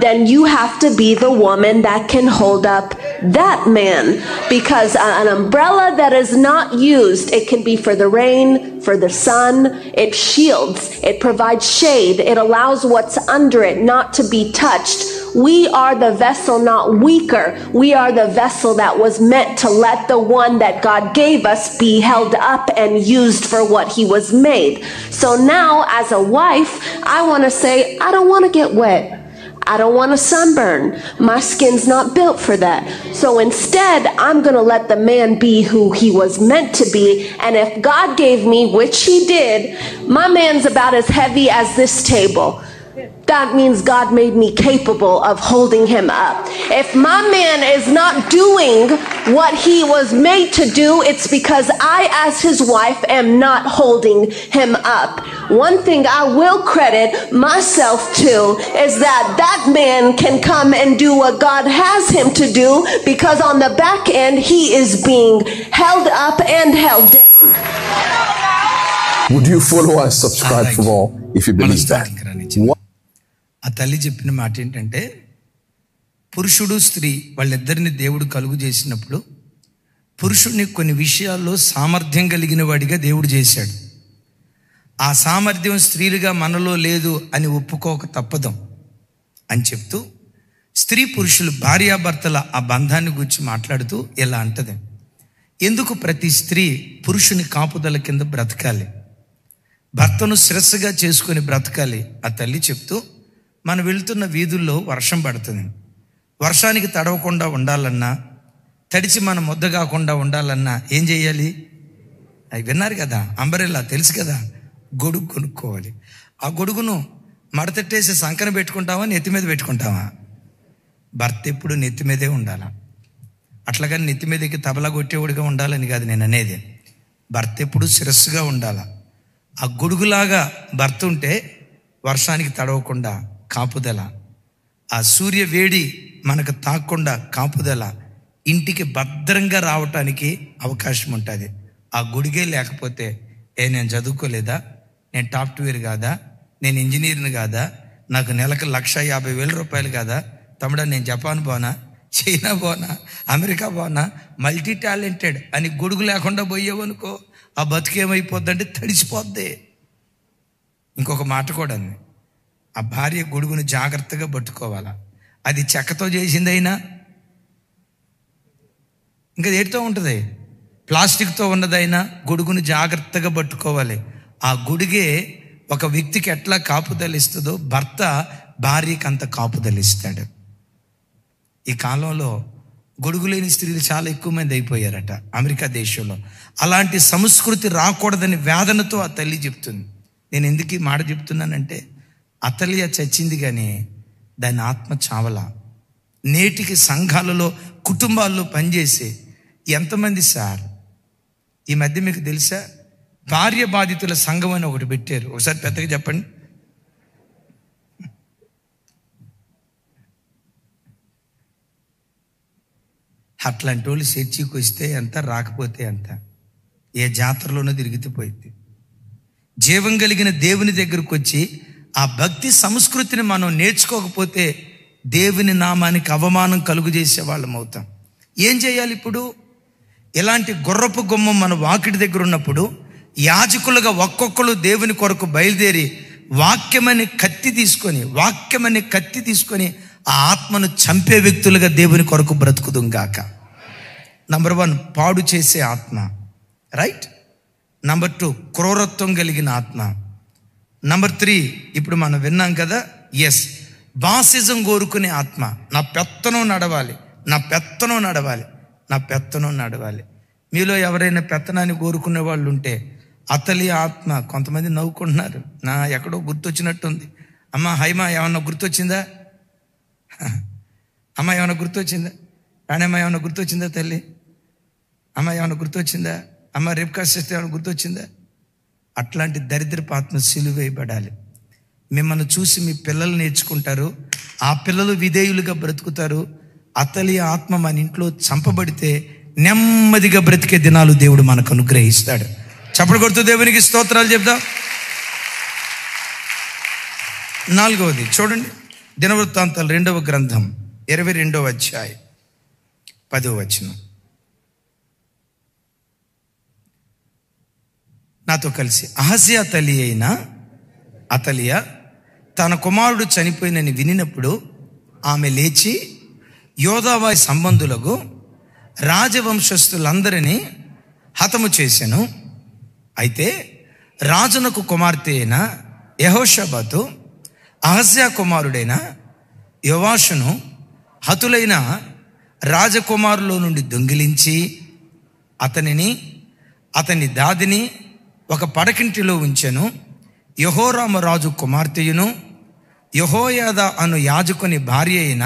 then you have to be the woman that can hold up that man. Because an umbrella that is not used, it can be for the rain, for the sun, it shields, it provides shade, it allows what's under it not to be touched. We are the vessel, not weaker. We are the vessel that was meant to let the one that God gave us be held up and used for what he was made. So now, as a wife, I want to say, I don't want to get wet. I don't want a sunburn. My skin's not built for that. So instead, I'm going to let the man be who he was meant to be. And if God gave me, which he did, my man's about as heavy as this table. That means God made me capable of holding him up. If my man is not doing what he was made to do, it's because I, as his wife, am not holding him up. One thing I will credit myself to is that that man can come and do what God has him to do, because on the back end, he is being held up and held down. Would you follow and subscribe for more if you believe that? ఆ తల్లి చెప్పిన మాట ఏంటంటే, పురుషుడు స్త్రీ వాళ్ళిద్దరిని దేవుడు కలుగు చేసినప్పుడు పురుషుడిని కొన్ని విషయాల్లో సామర్థ్యం కలిగిన వాడిగా దేవుడు చేశాడు. ఆ సామర్థ్యం స్త్రీలుగా మనలో లేదు అని ఒప్పుకోక తప్పదు అని చెప్తూ, స్త్రీ పురుషులు భార్యాభర్తల ఆ బంధాన్ని గురించి మాట్లాడుతూ ఇలా అంటది, ఎందుకు ప్రతి స్త్రీ పురుషుని కాపుదల కింద బ్రతకాలి, భర్తను శిరస్సుగా చేసుకొని బ్రతకాలి. ఆ తల్లి చెప్తూ, మనం వెళ్తున్న వీధుల్లో వర్షం పడుతుంది, వర్షానికి తడవకుండా ఉండాలన్నా, తడిచి మనం ముద్ద కాకుండా ఉండాలన్నా ఏం చేయాలి? అవి విన్నారు కదా, అంబరెల్లా తెలుసు కదా, గొడుగు కొనుక్కోవాలి. ఆ గొడుగును మడతట్టేసి సంకన పెట్టుకుంటావా, నెత్తి మీద పెట్టుకుంటావా? భర్త ఎప్పుడు నెత్తి మీదే ఉండాలా. అట్లాగని నెత్తి మీదకి తబలా కొట్టేవాడిగా ఉండాలని కాదు నేను అనేది. భర్త ఎప్పుడు శిరస్సుగా ఉండాలా. ఆ గొడుగులాగా భర్త ఉంటే వర్షానికి తడవకుండా కాపుదల, ఆ సూర్య వేడి మనకు తాకుండా కాపుదల, ఇంటికి భద్రంగా రావటానికి అవకాశం ఉంటుంది. ఆ గొడుగే లేకపోతే, నేను చదువుకోలేదా, నేను సాఫ్ట్వేర్ కాదా, నేను ఇంజనీర్ని కాదా, నాకు నెలకు 1,50,000 రూపాయలు కాదా, తమ్ముడా నేను జపాన్ పోనా, చైనా పోనా, అమెరికా పోనా, మల్టీ టాలెంటెడ్ అని గొడుగు లేకుండా పోయావనుకో, ఆ బతుకేమైపోద్దంటే తడిసిపోద్ది. ఇంకొక మాట కూడా ఉంది, ఆ భార్య గొడుగును జాగ్రత్తగా పట్టుకోవాలా. అది చెక్కతో చేసిందైనా ఇంకా దేటితో ఉంటుంది, ప్లాస్టిక్తో ఉన్నదైనా గొడుగును జాగ్రత్తగా పట్టుకోవాలి. ఆ గొడుగే ఒక వ్యక్తికి ఎట్లా కాపుదలిస్తుందో భర్త భార్యకి అంత కాపుదలిస్తాడు. ఈ కాలంలో గొడుగు లేని స్త్రీలు చాలా ఎక్కువ మంది అయిపోయారట అమెరికా దేశంలో. అలాంటి సంస్కృతి రాకూడదని వేదనతో ఆ తల్లి చెప్తుంది. నేను ఎందుకు ఈ మాట చెప్తున్నానంటే, అతల్య చచ్చింది కానీ దాని ఆత్మ చావలా. నేటికి సంఘాలలో కుటుంబాల్లో పనిచేసే ఎంతమంది సార్, ఈ మధ్య మీకు తెలుసా, భార్య బాధితుల సంఘం అని ఒకటి పెట్టారు. ఒకసారి పెద్దగా చెప్పండి. అట్లాంటి వాళ్ళు చర్చికి వస్తే ఎంత, రాకపోతే ఎంత, ఏ జాతరలోనో తిరిగితే పోయింది. జీవం కలిగిన దేవుని దగ్గరకు వచ్చి ఆ భక్తి సంస్కృతిని మనం నేర్చుకోకపోతే దేవుని నామానికి అవమానం కలుగు చేసే వాళ్ళం అవుతాం. ఏం చేయాలి ఇప్పుడు? ఇలాంటి గుర్రపు గుమ్మం మన వాకిటి దగ్గర ఉన్నప్పుడు యాజకులుగా ఒక్కొక్కరు దేవుని కొరకు బయలుదేరి వాక్యమని కత్తి తీసుకొని ఆ ఆత్మను చంపే వ్యక్తులుగా దేవుని కొరకు బ్రతుకుదుం గాక. నంబర్ 1 పాడు చేసే ఆత్మ, రైట్. నంబర్ 2 క్రూరత్వం కలిగిన ఆత్మ. నంబర్ 3 ఇప్పుడు మనం విన్నాం కదా, ఎస్, బాసిజం కోరుకునే ఆత్మ. నా పెత్తనం నడవాలి. మీలో ఎవరైనా పెత్తనాన్ని కోరుకునే వాళ్ళు ఉంటే అతలి ఆత్మ. కొంతమంది నవ్వుకుంటున్నారు, నా ఎక్కడో గుర్తొచ్చినట్టుంది. అమ్మ హైమా ఏమన్నా గుర్తొచ్చిందా? అమ్మ ఏమన్నా గుర్తొచ్చిందా? రాణమ్మ ఏమన్నా గుర్తొచ్చిందా? తల్లి అమ్మ ఏమన్నా గుర్తొచ్చిందా? అమ్మ రేపుకా సిస్టర్ ఏమన్నా గుర్తొచ్చిందా? అట్లాంటి దరిద్రపు ఆత్మ సిలువేయబడాలి. మిమ్మల్ని చూసి మీ పిల్లలు నేర్చుకుంటారు, ఆ పిల్లలు విధేయులుగా బ్రతుకుతారు. అతలి ఆత్మ మన ఇంట్లో చంపబడితే నెమ్మదిగా బ్రతికే దినాలు దేవుడు మనకు అనుగ్రహిస్తాడు. చప్పట్లు కొడుతూ దేవునికి స్తోత్రాలు చెప్దాం. 4వది చూడండి, దినవృత్తాంతాలు 2వ గ్రంథం 22వ అధ్యాయం 10వ వచనం. నాతో కలిసి, అహజ్యా తల్లి అయిన అతలియా తన కుమారుడు చనిపోయినని వినినప్పుడు ఆమె లేచి యోదావారి సంబంధులకు రాజవంశస్థులందరినీ హతము చేసెను. అయితే రాజునకు కుమార్తె అయిన యెహోషాబాతు అహజ్యా కుమారుడైన యోవాషును హతులైన రాజకుమారులో నుండి దొంగిలించి అతని దాదిని ఒక పడకింటిలో ఉంచెను. యెహోరాము రాజు కుమార్తెయును యెహోయాదా అను యాజకుని భార్య అయిన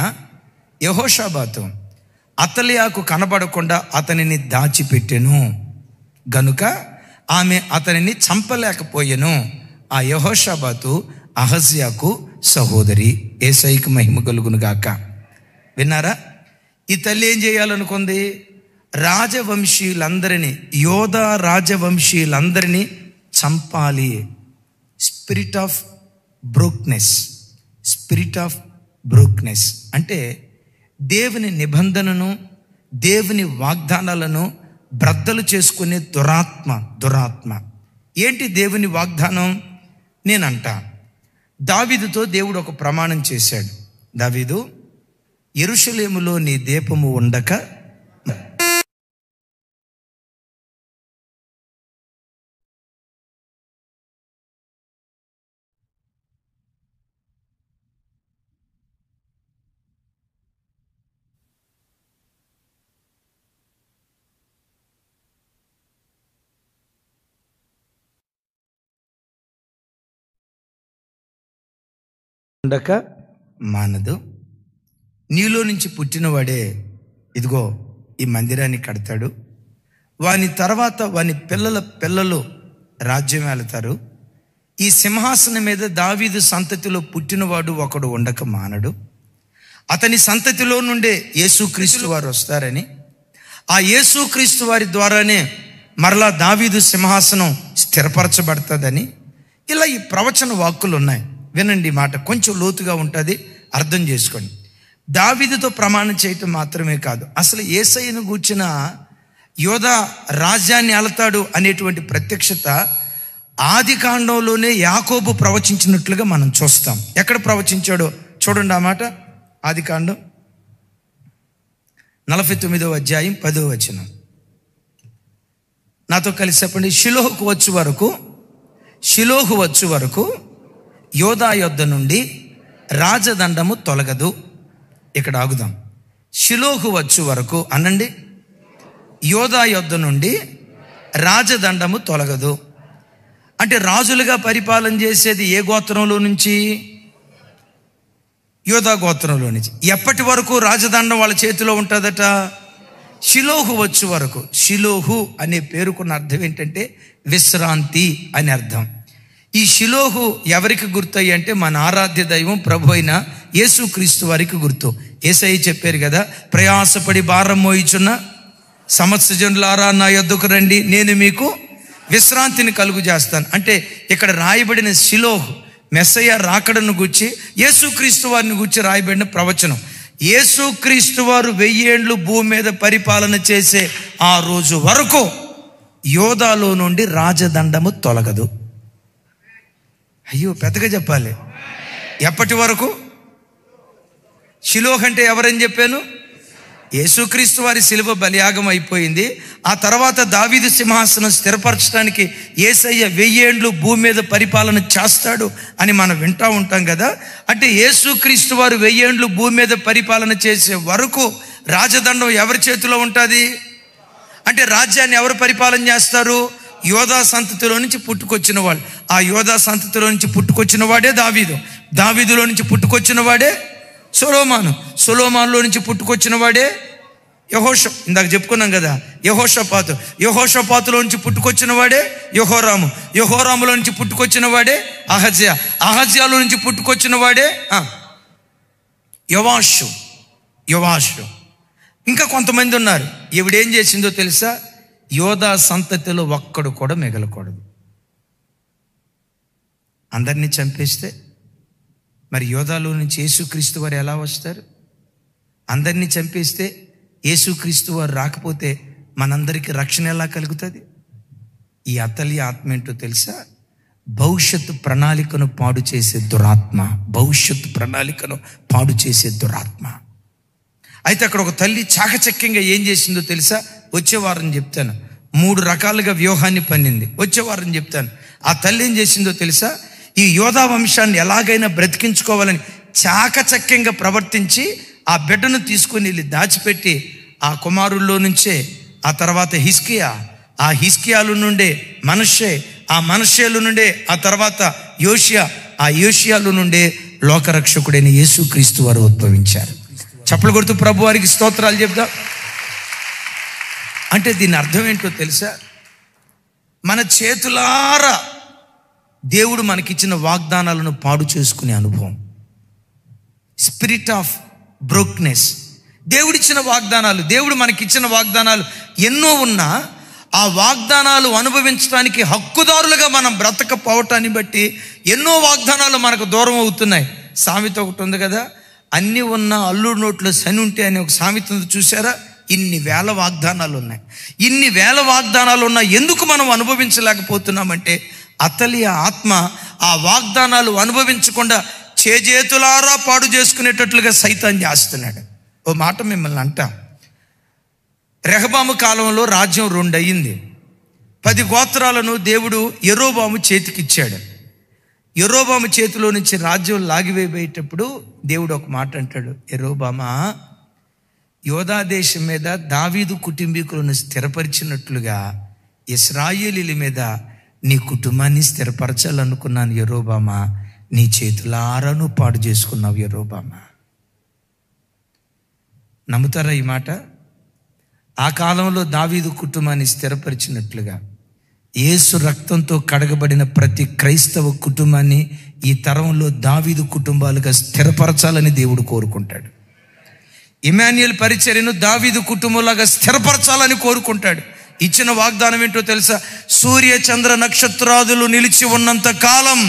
యెహోషాబాతు అతలియాకు కనబడకుండా అతనిని దాచిపెట్టెను గనుక ఆమె అతనిని చంపలేకపోయెను. ఆ యెహోషాబాతు అహజ్యాకు సహోదరి. యేసయ్యకు మహిమ కలుగును గాక. విన్నారా? ఈ తల్లి ఏం చేయాలనుకుంది? రాజవంశీయులందరినీ, యోధా రాజవంశీయులందరినీ చంపాలి. స్పిరిట్ ఆఫ్ బ్రోక్నెస్ అంటే దేవుని నిబంధనను, దేవుని వాగ్దానాలను బ్రద్దలు చేసుకునే దురాత్మ. ఏంటి దేవుని వాగ్దానం? నేనంట, దావీదుతో దేవుడు ఒక ప్రమాణం చేశాడు. దావీదు, యెరూషలేములో నీ దీపము ఉండక మానదు. నీలో నుంచి పుట్టినవాడే ఇదిగో ఈ మందిరాన్ని కడతాడు. వాని తర్వాత వాని పిల్లలు రాజ్యం వెళతారు. ఈ సింహాసనం మీద దావీదు సంతతిలో పుట్టినవాడు ఒకడు ఉండక మానడు. అతని సంతతిలో నుండే యేసుక్రీస్తు వారు వస్తారని, ఆ యేసుక్రీస్తు వారి ద్వారానే మరలా దావీదు సింహాసనం స్థిరపరచబడుతుందని, ఇలా ఈ ప్రవచన వాక్కులు ఉన్నాయి. వినండి, మాట కొంచెం లోతుగా ఉంటుంది, అర్థం చేసుకోండి. దావీదుతో ప్రమాణం చేయటం మాత్రమే కాదు, అసలు యేసయ్యను గూర్చిన యోధా రాజ్యాన్ని అలతాడు అనేటువంటి ప్రత్యక్షత ఆది కాండంలోనే యాకోబు ప్రవచించినట్లుగా మనం చూస్తాం. ఎక్కడ ప్రవచించాడో చూడండి ఆ మాట. ఆది కాండం 49వ అధ్యాయం 10వ వచనం. నాతో కలిసి చెప్పండి. షిలోహు వచ్చు వరకు యోధా యొద్ద నుండి రాజదండము తొలగదు. ఇక్కడ ఆగుదాం. షిలోహు వచ్చు వరకు అనండి. యోధా యొద్ద నుండి రాజదండము తొలగదు అంటే రాజులుగా పరిపాలన చేసేది ఏ గోత్రంలో నుంచి? యోధా గోత్రంలో నుంచి. ఎప్పటి వరకు రాజదండం వాళ్ళ చేతిలో ఉంటుందట? షిలోహు వచ్చు వరకు. షిలోహు అనే పేరుకున్న అర్థం ఏంటంటే విశ్రాంతి అని అర్థం. ఈ షిలోహు ఎవరికి గుర్తు అంటే మన ఆరాధ్య దైవం ప్రభు అయిన యేసుక్రీస్తు వారికి గుర్తు. యేసయ్య చెప్పారు కదా, ప్రయాసపడి భారం మోయిచున్న సమస్త జనులారా నా యొద్దకు రండి, నేను మీకు విశ్రాంతిని కలుగు చేస్తాను. అంటే ఇక్కడ రాయబడిన షిలోహ్ మెస్సయ్య రాకడను గూర్చి, యేసుక్రీస్తు వారిని గూర్చి రాయబడిన ప్రవచనం. యేసుక్రీస్తు వారు 1000 ఏండ్లు భూమి మీద పరిపాలన చేసే ఆ రోజు వరకు యోధాలో నుండి రాజదండము తొలగదు. అయ్యో పెద్దగా చెప్పాలి. ఎప్పటి వరకు? షిలోహ్ అంటే ఎవరని చెప్పాను? యేసుక్రీస్తు వారి శిలువ బలియాగం అయిపోయింది. ఆ తర్వాత దావీదు సింహాసనం స్థిరపరచడానికి యేసయ్య 1000 ఏండ్లు భూమి మీద పరిపాలన చేస్తాడు అని మనం వింటూ ఉంటాం కదా. అంటే యేసుక్రీస్తు వారు 1000 ఏండ్లు భూమి మీద పరిపాలన చేసే వరకు రాజదండం ఎవరి చేతిలో ఉంటుంది? అంటే రాజ్యాన్ని ఎవరు పరిపాలన చేస్తారు? యోధా సంతతిలో నుంచి పుట్టుకొచ్చిన వాళ్ళు. ఆ యోధా సంతతిలో నుంచి పుట్టుకొచ్చిన వాడే దావీదు. దావీదులో నుంచి పుట్టుకొచ్చిన వాడే సొలొమోను. సొలొమోనులో నుంచి పుట్టుకొచ్చిన వాడే ఇందాక చెప్పుకున్నాం కదా, యెహోషాపాతు. యెహోషాపాతులో నుంచి పుట్టుకొచ్చిన వాడే యెహోరాము. యెహోరాములో నుంచి పుట్టుకొచ్చిన వాడే అహజ్యా. అహజ్యాలో నుంచి పుట్టుకొచ్చిన వాడే యోవాషు. ఇంకా కొంతమంది ఉన్నారు. ఈవిడేం చేసిందో తెలుసా? యోధా సంతతిలో ఒక్కడు కూడా మిగలకూడదు. అందరినీ చంపేస్తే మరి యోధాలో నుంచి యేసుక్రీస్తు వారు ఎలా వస్తారు? అందరినీ చంపేస్తే యేసుక్రీస్తు వారు రాకపోతే మనందరికీ రక్షణ ఎలా కలుగుతుంది? ఈ అతలి ఆత్మ ఏంటో తెలుసా? భవిష్యత్తు ప్రణాళికను పాడు చేసే దురాత్మ. భవిష్యత్తు ప్రణాళికను పాడు చేసే దురాత్మ. అయితే అక్కడ ఒక తల్లి చాకచక్యంగా ఏం చేసిందో తెలుసా? వచ్చే వారం చెప్తాను. 3 రకాలుగా వ్యూహాన్ని పన్నింది. వచ్చే వారం చెప్తాను. ఆ తల్లి ఏం చేసిందో తెలుసా? ఈ యోధా వంశాన్ని ఎలాగైనా బ్రతికించుకోవాలని చాకచక్యంగా ప్రవర్తించి ఆ బిడ్డను తీసుకుని వెళ్ళి దాచిపెట్టి ఆ కుమారుల్లో నుంచే ఆ తర్వాత హిజ్కియా, ఆ హిజ్కియాలు నుండే మనష్షే, ఆ మనష్షేలు నుండే ఆ తర్వాత యోషియా, ఆ యోషియాలు నుండే లోకరక్షకుడైన యేసుక్రీస్తు వారు ఉద్భవించారు. చప్పలు కొడుతూ ప్రభు వారికి స్తోత్రాలు చెప్దాం. అంటే దీని అర్థం ఏంటో తెలుసా? మన చేతులారా దేవుడు మనకిచ్చిన వాగ్దానాలను పాడు చేసుకునే అనుభవం. Spirit of brokenness. దేవుడిచ్చిన వాగ్దానాలు, దేవుడు మనకిచ్చిన వాగ్దానాలు ఎన్నో ఉన్నా ఆ వాగ్దానాలు అనుభవించడానికి హక్కుదారులుగా మనం బ్రతకపోవటాన్ని బట్టి ఎన్నో వాగ్దానాలు మనకు దూరం అవుతున్నాయి. సామెత ఒకటి ఉంది కదా, అన్నీ ఉన్న అల్లుడు నోట్లో శని ఉంటే అని ఒక సామెత ఉంది, చూసారా? ఇన్ని వేల వాగ్దానాలు ఉన్నాయి. ఇన్ని వేల వాగ్దానాలు ఉన్నా ఎందుకు మనం అనుభవించలేకపోతున్నామంటే అతలి ఆత్మ ఆ వాగ్దానాలు అనుభవించకుండా చేజేతులారా పాడు చేసుకునేటట్లుగా సైతాన్ చేస్తున్నాడు. ఓ మాట మిమ్మల్ని అంటా, రెహబాము కాలంలో రాజ్యం 2 అయ్యింది. 10 గోత్రాలను దేవుడు యెరోబాము చేతికిచ్చాడు. యెరోబాము చేతిలో నుంచి రాజ్యం లాగివేయబోయేటప్పుడు దేవుడు ఒక మాట అంటాడు, యెరోబామా, యోధా దేశం మీద దావీదు కుటుంబీకులను స్థిరపరిచినట్లుగా ఇశ్రాయేలీల మీద నీ కుటుంబాన్ని స్థిరపరచాలనుకున్నాను యెరోబామా, నీ చేతులారాను పాడు చేసుకున్నావు యెరోబామా. నమ్ముతారా ఈ మాట? ఆ కాలంలో దావీదు కుటుంబాన్ని స్థిరపరిచినట్లుగా యేసు రక్తంతో కడగబడిన ప్రతి క్రైస్తవ కుటుంబాన్ని ఈ తరంలో దావీదు కుటుంబాలుగా స్థిరపరచాలని దేవుడు కోరుకుంటాడు. ఇమాన్యుయేల్ పరిచర్యను దావీదు కుటుంబంలాగా స్థిరపరచాలని కోరుకుంటాడు. ఇచ్చిన వాగ్దానం ఏంటో తెలుసా? సూర్య చంద్ర నక్షత్రాదులు నిలిచి ఉన్నంత కాలం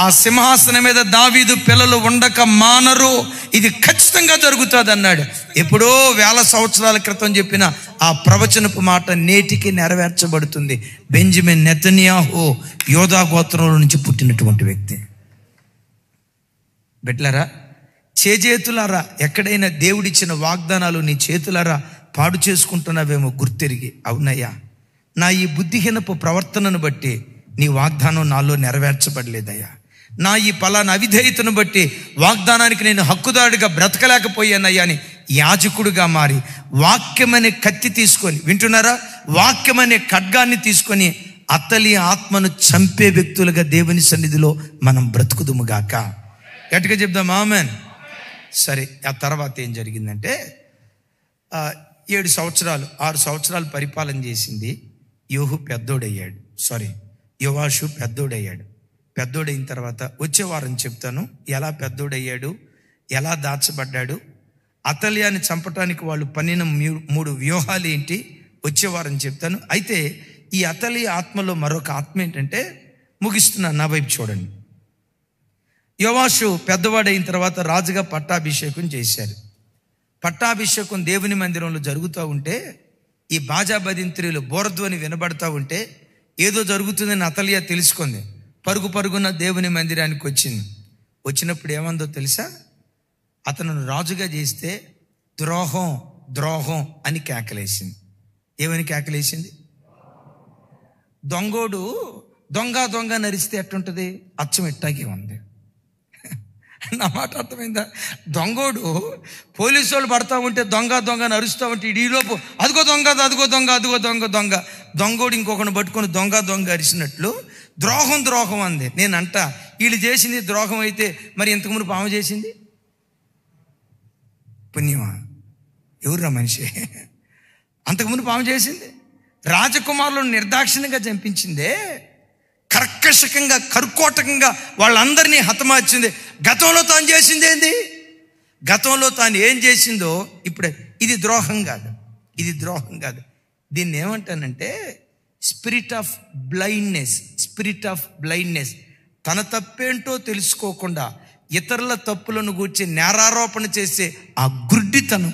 ఆ సింహాసనం మీద దావీదు పిల్లలు ఉండక మానరు, ఇది ఖచ్చితంగా జరుగుతుంది అన్నాడు. ఎప్పుడో 1000 సంవత్సరాల క్రితం చెప్పిన ఆ ప్రవచనపు మాట నేటికి నెరవేర్చబడుతుంది. బెంజమిన్ నెతన్యాహు యోధా గోత్రంలో నుంచి పుట్టినటువంటి వ్యక్తి. బిడ్డలారా, చేతులారా ఎక్కడైనా దేవుడిచ్చిన వాగ్దానాలు నీ చేతులారా పాడు చేసుకుంటున్నావేమో గుర్తెరిగి, అవునయ్యా నా ఈ బుద్ధిహీనపు ప్రవర్తనను బట్టి నీ వాగ్దానం నాలో నెరవేర్చబడలేదయ్యా, నా ఈ పలానా అవిధేయతను బట్టి వాగ్దానానికి నేను హక్కుదారుడిగా బ్రతకలేకపోయానయ్యా అని యాజకుడిగా మారి వాక్యమనే కత్తి తీసుకొని, వింటున్నారా, వాక్యమనే ఖడ్గాన్ని తీసుకొని అతలి ఆత్మను చంపే వ్యక్తులుగా దేవుని సన్నిధిలో మనం బ్రతుకుదుముగాక. గట్టిగా చెప్దాం ఆమెన్. సరే, ఆ తర్వాత ఏం జరిగిందంటే 6 సంవత్సరాలు పరిపాలన చేసింది. యోవాషు పెద్దోడయ్యాడు. పెద్దోడైన తర్వాత వచ్చే వారం చెప్తాను ఎలా పెద్దోడయ్యాడు, ఎలా దాచబడ్డాడు, అతల్యాని చంపటానికి వాళ్ళు పన్నిన 3 వ్యూహాలు ఏంటి వచ్చేవారని చెప్తాను. అయితే ఈ అతల్య ఆత్మలో మరొక ఆత్మ ఏంటంటే, ముగిస్తున్నాను, నా వైపు చూడండి. యోవాషు పెద్దవాడైన తర్వాత రాజుగా పట్టాభిషేకం చేశారు. పట్టాభిషేకం దేవుని మందిరంలో జరుగుతూ ఉంటే ఈ బాజా బదింత్రీలు బోరధ్వని వినబడతా ఉంటే ఏదో జరుగుతుందని అతల్య తెలుసుకుంది. పరుగు పరుగున దేవుని మందిరానికి వచ్చింది. వచ్చినప్పుడు ఏమందో తెలుసా? అతను రాజుగా చేస్తే ద్రోహం ద్రోహం అని కేకలేసింది. ఏమని కేకలేసింది? దొంగోడు దొంగ దొంగ నరిస్తే ఎట్టుంటుంది? అచ్చం ఎట్టాగే ఉంది. నా మాట అర్థమైందా? దొంగోడు పోలీసు వాళ్ళు పడతా ఉంటే దొంగ దొంగ నరుస్తూ ఉంటే ఈలోపు అదిగో దొంగ అదిగో దొంగ అదిగో దొంగ దొంగ దొంగోడు ఇంకొకరిని పట్టుకొని దొంగ దొంగ అరిచినట్లు ద్రోహం ద్రోహం అంది. నేనంట వీళ్ళు చేసింది ద్రోహం అయితే మరి ఇంతకుముందు పాము చేసింది పుణ్యమా? ఎవర్రా మనిషి? అంతకుముందు పాము చేసింది రాజకుమారులను నిర్దాక్షిణ్యంగా చంపించిందే, కర్కశకంగా కర్కోటకంగా వాళ్ళందరినీ హతమార్చింది. గతంలో తాను చేసింది ఏంది? గతంలో తాను ఏం చేసిందో ఇప్పుడు ఇది ద్రోహం కాదు, ఇది ద్రోహం కాదు. దీన్ని ఏమంటానంటే spirit of blindness. Spirit of blindness. తన తప్పేంటో తెలుసుకోకుండా ఇతరుల తప్పులను గూర్చి నేరారోపణ చేసే ఆ గుడ్డితనం.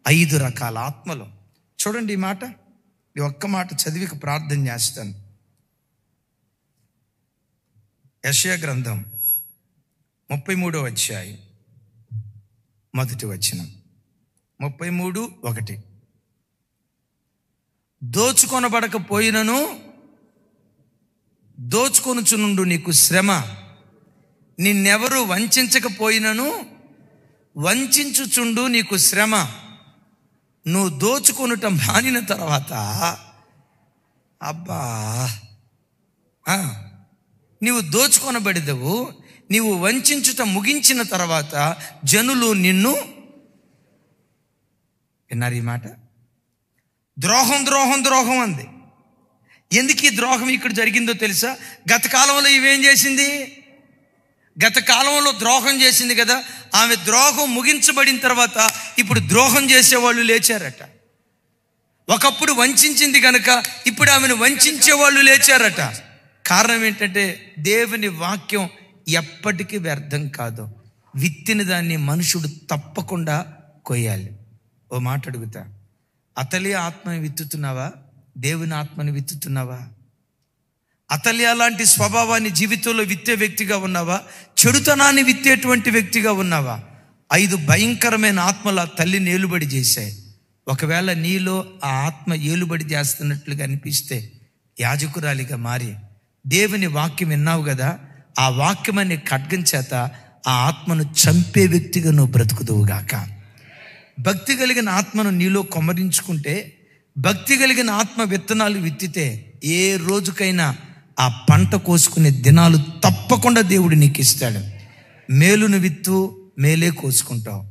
5 రకాల ఆత్మలు. చూడండి ఈ మాట, ఈ ఒక్క మాట చదివికి ప్రార్థన చేస్తాను. యెషయా గ్రంథం 33వ అధ్యాయం 1వ వచనం. 33:1. దోచుకొనబడకపోయినను దోచుకొనుచునుండు నీకు శ్రమ, నిన్నెవరు వంచకపోయినను వంచుచుండు నీకు శ్రమ. నువ్వు దోచుకొనుట మానిన తర్వాత అబ్బా నీవు దోచుకొనబడిదవు. నీవు వంచుట ముగించిన తర్వాత జనులు నిన్ను, విన్నారు ఈ మాట? ద్రోహం ద్రోహం ద్రోహం అంది. ఎందుకు ఈ ద్రోహం ఇక్కడ జరిగిందో తెలుసా? గత కాలంలో ఇవేం చేసింది? గత కాలంలో ద్రోహం చేసింది కదా. ఆమె ద్రోహం ముగించబడిన తర్వాత ఇప్పుడు ద్రోహం చేసేవాళ్ళు లేచారట. ఒకప్పుడు వంచింది కనుక ఇప్పుడు ఆమెను వంచే వాళ్ళు లేచారట. కారణం ఏంటంటే దేవుని వాక్యం ఎప్పటికీ వ్యర్థం కాదు. విత్తిన దాన్ని మనుషుడు తప్పకుండా కొయ్యాలి. ఓ మాట అడుగుతా, అతల్య ఆత్మని విత్తుతున్నావా? దేవుని ఆత్మని విత్తుతున్నావా? అతల్య లాంటి స్వభావాన్ని జీవితంలో విత్తే వ్యక్తిగా ఉన్నావా? చెడుతనాన్ని విత్తేటువంటి వ్యక్తిగా ఉన్నావా? 5 భయంకరమైన ఆత్మలు ఆ తల్లిని ఏలుబడి చేశాయి. ఒకవేళ నీలో ఆ ఆత్మ ఏలుబడి చేస్తున్నట్లుగా అనిపిస్తే యాజకురాలిగా మారి దేవుని వాక్యం విన్నావు కదా, ఆ వాక్యం అనే ఖడ్గం చేత ఆ ఆత్మను చంపే వ్యక్తిగా నువ్వు బ్రతుకుదువుగాక. భక్తి కలిగిన ఆత్మను నీలో కొమ్మరించుకుంటే, భక్తి కలిగిన ఆత్మ విత్తనాలు విత్తితే ఏ రోజుకైనా ఆ పంట కోసుకునే దినాలు తప్పకుండా దేవుడు నీకు ఇస్తాడు. మేలును విత్తు, మేలే కోసుకుంటావు.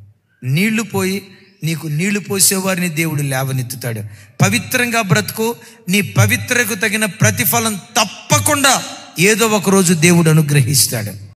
నీళ్లు పోయి నీకు నీళ్లు పోసేవారిని దేవుడు లేవనెత్తుతాడు. పవిత్రంగా బ్రతుకు. నీ పవిత్రకు తగిన ప్రతిఫలం తప్పకుండా ఏదో ఒక రోజు దేవుడు అనుగ్రహిస్తాడు.